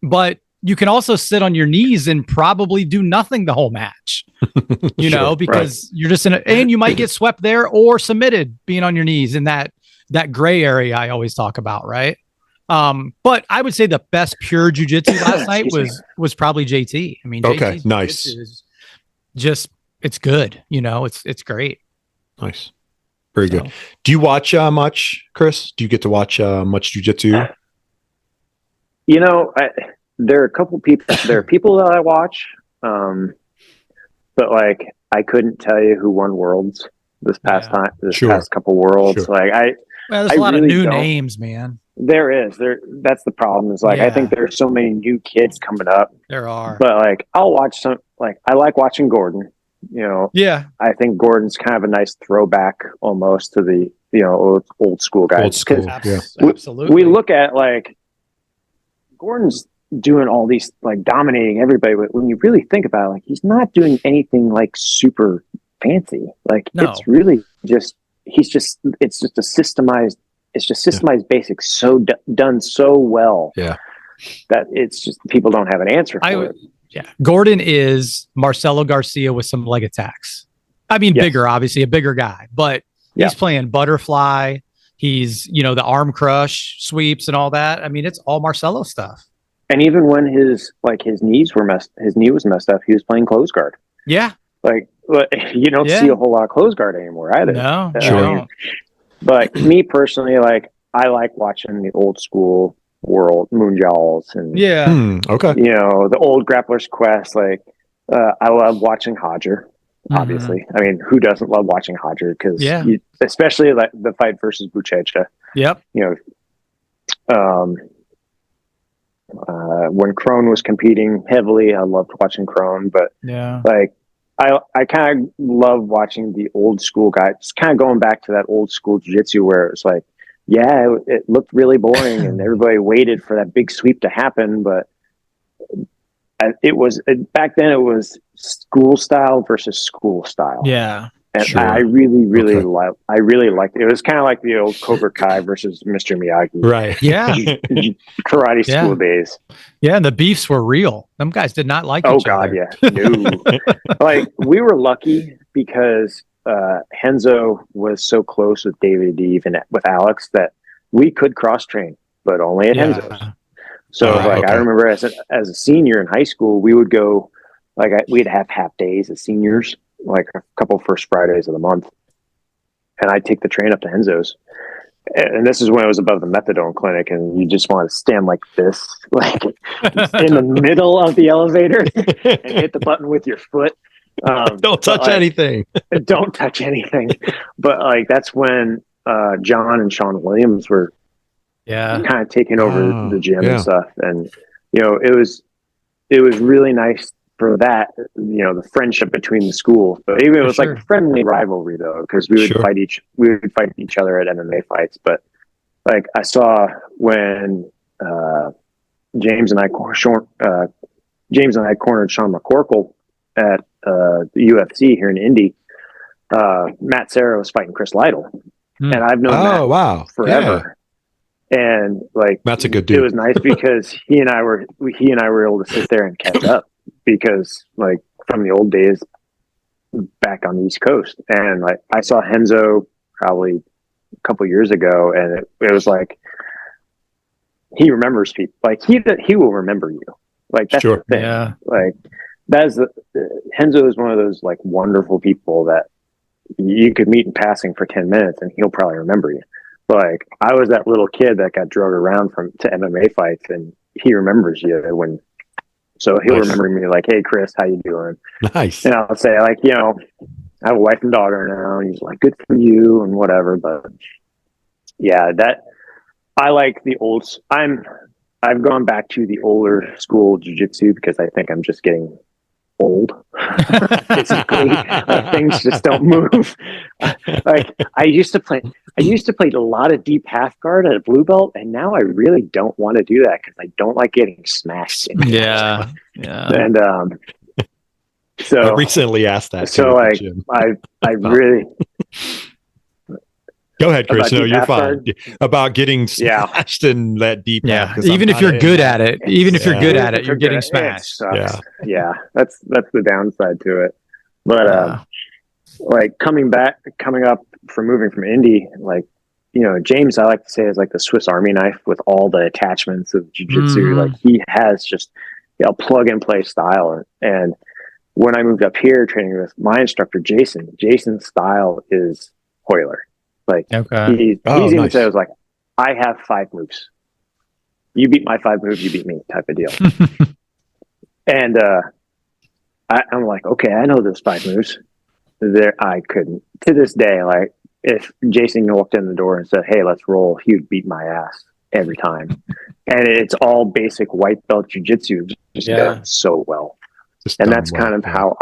but you can also sit on your knees and probably do nothing the whole match, because you're just and you might get swept there or submitted being on your knees in that gray area I always talk about. Right. But I would say the best pure jiu-jitsu last night was probably JT. I mean, JT's
nice.
Is it's good. It's great.
Nice. Very good. Do you watch much, Chris? Do you get to watch much jiu-jitsu?
There are a couple people. There are people that I watch, but like I couldn't tell you who won Worlds this past time. Past couple Worlds. Sure. Like
there's a lot of new names, man.
There is. That's the problem. Is like I think there's so many new kids coming up.
There are.
But like I'll watch some. Like I like watching Gordon. I think Gordon's kind of a nice throwback almost to the old school guys.
Old school,
absolutely.
We look at like Gordon's doing all these like dominating everybody, but when you really think about it, like he's not doing anything like super fancy. Like it's really just it's just systemized basics done so well.
Yeah,
that it's just people don't have an answer for it.
Yeah, Gordon is Marcelo Garcia with some leg attacks. I mean, bigger, obviously, a bigger guy, but he's playing butterfly. He's, the arm crush sweeps and all that. I mean, it's all Marcelo stuff.
And even when his knee was messed up, he was playing close guard.
Yeah.
Like, you don't see a whole lot of close guard anymore either.
No,
sure. But me personally, like, I like watching the old school world Moonjals and
okay,
you know, the old Grappler's Quest. Like, I love watching Hodger. Obviously, I mean, who doesn't love watching Hodger? Because especially like the fight versus Buchecha.
Yep.
You know, when Crone was competing heavily, I loved watching Crone. But like, I kind of love watching the old school guys. It's kind of going back to that old school jiu-jitsu where it's like, it looked really boring and everybody waited for that big sweep to happen. But it was back then, it was school style versus school style.
Yeah.
And I really liked it. It was kind of like the old Cobra Kai versus Mr. Miyagi.
Right.
Yeah.
Karate school days.
Yeah. And the beefs were real. Them guys did not like each other.
Yeah. No. Like, we were lucky because Henzo was so close with David Eve and with Alex that we could cross train, but only at Henzo's. So I remember as a senior in high school, we would go, like, we'd have half days as seniors, like a couple first Fridays of the month. And I'd take the train up to Henzo's. And this is when it was above the methadone clinic, and you just want to stand like this, like in the middle of the elevator and hit the button with your foot.
Don't touch anything.
Don't touch anything. But like, that's when John and Sean Williams were kind of taking over the gym and stuff. And, you know, it was really nice for that, you know, the friendship between the schools. But even it was like a friendly rivalry though, because we would fight each other at MMA fights. But like, I saw when James and I cornered Sean McCorkle at the UFC here in Indy. Matt Serra was fighting Chris Lytle, and I've known Matt forever. And like,
that's a good dude.
It was nice because he and I were able to sit there and catch up, because like, from the old days back on the East Coast. And like, I saw Henzo probably a couple years ago, and it was like, he remembers people. Like, he will remember you. Like, that's the thing.
Yeah.
Like, Henzo is one of those like wonderful people that you could meet in passing for 10 minutes and he'll probably remember you. Like, I was that little kid that got drugged around to MMA fights, and he remembers you so he'll remember me like, "Hey Chris, how you doing?"
Nice.
And I'll say like, you know, I have a wife and daughter now, and he's like, "Good for you," and whatever. But yeah, that I like the old. I've gone back to the older school jiu-jitsu because I think I'm just getting old. Basically, things just don't move. Like, I used to play a lot of deep half guard at a blue belt, and now I really don't want to do that because I don't like getting smashed.
Yeah.
And so
I recently asked that.
So like, I really.
Go ahead, Chris. No, you're fine. About getting smashed in that deep.
Yeah. Even if you're good at it, you're getting smashed.
Yeah. That's the downside to it. But like, coming up from moving from Indy, like, you know, James, I like to say, is like the Swiss Army knife with all the attachments of jiu-jitsu. Like, he has just a plug and play style. And when I moved up here training with my instructor, Jason's style is Hoyler. Like, he's even said, it was like, I have 5 moves. You beat my 5 moves, you beat me, type of deal. And I'm like, okay, I know those 5 moves. I couldn't. To this day, like, if Jason walked in the door and said, "Hey, let's roll," he would beat my ass every time. And it's all basic white belt jiu-jitsu, just done so well. And that's kind of how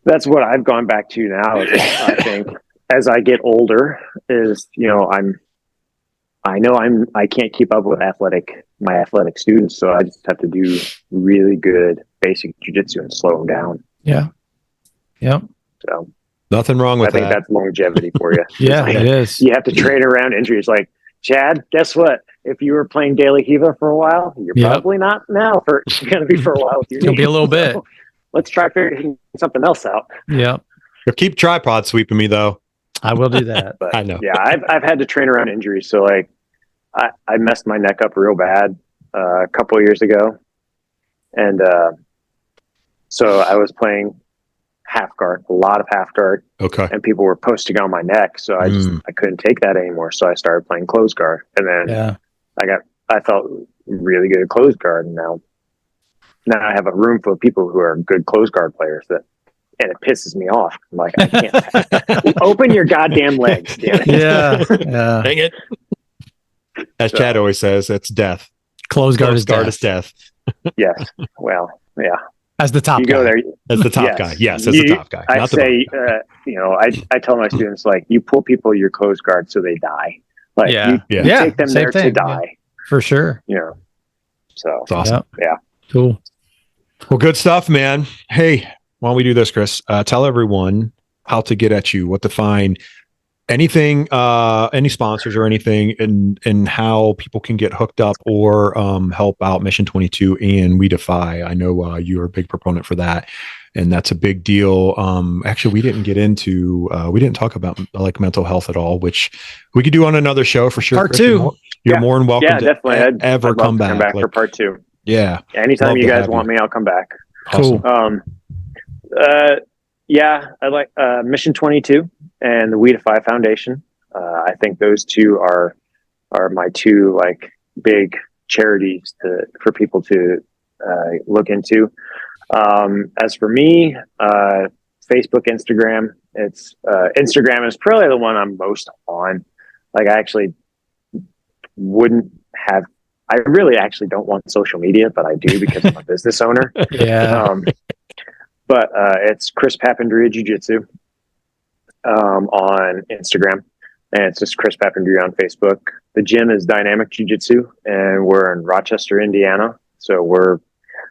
that's what I've gone back to now. I think as I get older is, you know, I can't keep up with my athletic students. So I just have to do really good basic jiu-jitsu and slow them down.
Yeah. Yep.
So
nothing wrong with that.
I think that's longevity for you.
Yeah, like, it is.
You have to train around injuries. Like, Chad, guess what? If you were playing daily Hiva for a while, you're probably not now. You're going to be for a while.
It's going to be a little bit.
So let's try figuring something else out.
Yeah.
Keep tripod sweeping me though.
I will do that.
But,
I know.
Yeah, I've had to train around injuries. So like, I messed my neck up real bad a couple of years ago, and so I was playing half guard, a lot of half guard.
Okay.
And people were posting on my neck, so I couldn't take that anymore. So I started playing closed guard, and then I felt really good at closed guard, and now I have a room full of people who are good closed guard players and it pisses me off. I'm like, I can't open your goddamn legs, damn it.
Yeah.
Dang it. As Chad always says, it's death.
Closed guard is death.
Yes. Well, yeah.
As the top
guy.
Go there.
As the top guy. Yes, as the top guy.
I say, I tell my students, like, you pull people your closed guard so they die. Like, you take them there to die.
Yeah. For sure.
You know, so.
It's awesome.
Yeah.
Cool.
Well, good stuff, man. Hey, why don't we do this, Chris? Tell everyone how to get at you, what to find, anything, any sponsors or anything, and how people can get hooked up or help out Mission 22 and We Defy. I know you're a big proponent for that, and that's a big deal. Actually, we didn't talk about like mental health at all, which we could do on another show for sure.
Part 2.
You're more than welcome.
Yeah, definitely.
I'd come back.
Come back for part 2.
Yeah.
Anytime you guys want me, I'll come back.
Awesome.
Cool. I like Mission 22 and the WeDefy Foundation. I think those two are my two like big charities for people to look into. As for me, Facebook, Instagram. It's Instagram is probably the one I'm most on. Like, I actually wouldn't have. I really actually don't want social media, but I do because I'm a business owner.
Yeah.
But it's Chris Papandria Jiu-Jitsu on Instagram, and it's just Chris Papandria on Facebook. The gym is Dynamic Jiujitsu, and we're in Rochester, Indiana. So we're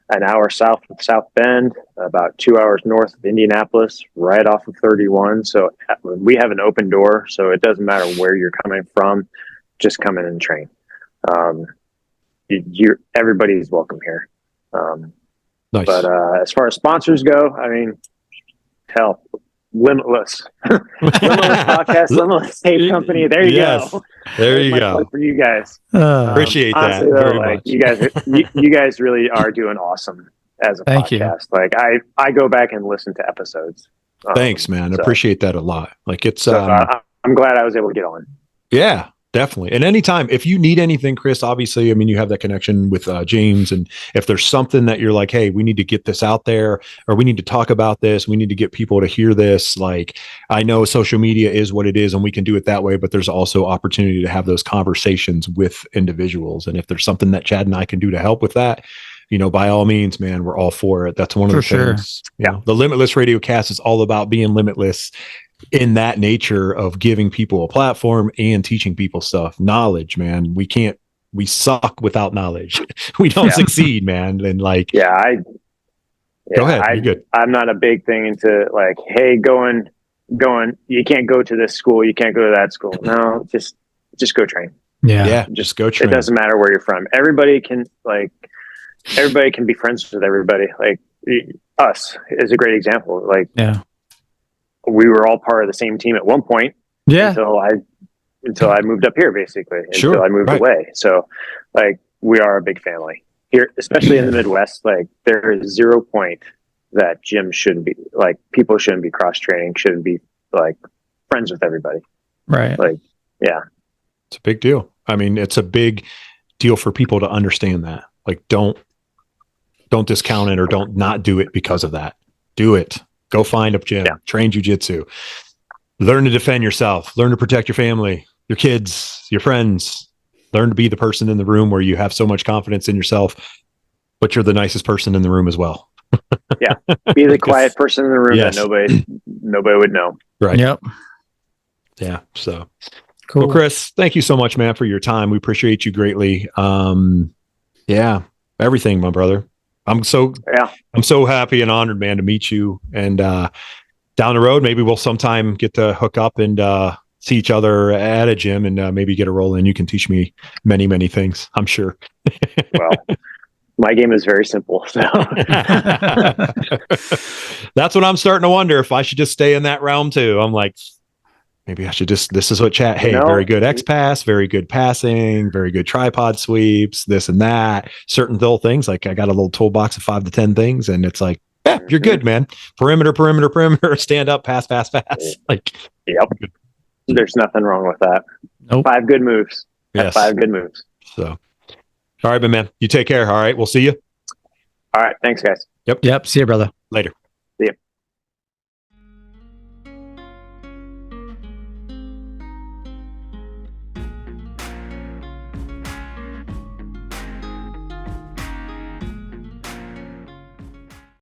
an hour south of South Bend, about 2 hours north of Indianapolis, right off of 31. So we have an open door, so it doesn't matter where you're coming from, just come in and train. Everybody's welcome here.
Nice.
But as far as sponsors go, I mean, hell, LimitLess. LimitLess podcast, LimitLess tape company. There you go.
There you go.
For you guys.
Appreciate
honestly,
that very
much.
much.
You guys really are doing awesome as a
Thank
podcast.
You.
Like, I go back and listen to episodes.
Thanks, man.
So,
appreciate that a lot. Like, it's
I'm glad I was able to get on.
Yeah. Definitely. And anytime, if you need anything, Chris, obviously, I mean, you have that connection with James. And if there's something that you're like, hey, we need to get this out there, or we need to talk about this, we need to get people to hear this. Like, I know social media is what it is and we can do it that way, but there's also opportunity to have those conversations with individuals. And if there's something that Chad and I can do to help with that, you know, by all means, man, we're all for it. That's one of the things. Yeah. The Limitless Radiocast is all about being limitless in that nature of giving people a platform and teaching people stuff. Knowledge, man. We suck without knowledge. We don't succeed, man. And like,
go ahead.
You're good.
I'm not a big thing into like, hey, going, you can't go to this school. You can't go to that school. No, just go train.
Yeah. Just go train.
It doesn't matter where you're from. Everybody can be friends with everybody. Like, us is a great example. Like, we were all part of the same team at one point. Yeah. Until I moved up here, basically. Until I moved away. So, like, we are a big family here, especially in the Midwest. Like, there is 0 point that gyms shouldn't be, like, people shouldn't be cross training, shouldn't be like friends with everybody.
Right.
Like, yeah.
It's a big deal. I mean, it's a big deal for people to understand that. Like, don't discount it or don't not do it because of that. Do it. Go find a gym, train jiu-jitsu, learn to defend yourself, learn to protect your family, your kids, your friends, learn to be the person in the room where you have so much confidence in yourself, but you're the nicest person in the room as well.
Be the quiet person in the room that nobody would know.
Right.
Yep.
Yeah. So
cool.
Well, Chris, thank you so much, man, for your time. We appreciate you greatly. Everything, my brother. I'm so happy and honored, man, to meet you. And down the road, maybe we'll sometime get to hook up and see each other at a gym and maybe get a roll in. You can teach me many, many things, I'm sure.
Well, my game is very simple. So.
That's what I'm starting to wonder, if I should just stay in that realm too. I'm like, maybe I should this is what chat. Hey, very good X pass, very good passing, very good tripod sweeps, this and that. Certain little things. Like I got a little toolbox of 5 to 10 things, and it's like, yeah, you're good, man. Perimeter, stand up, pass. Like,
yep. There's nothing wrong with that.
Nope.
5 good moves. Yes. 5 good moves.
So, all right, man. You take care. All right. We'll see you.
All right. Thanks, guys.
Yep. See you, brother.
Later.
See you.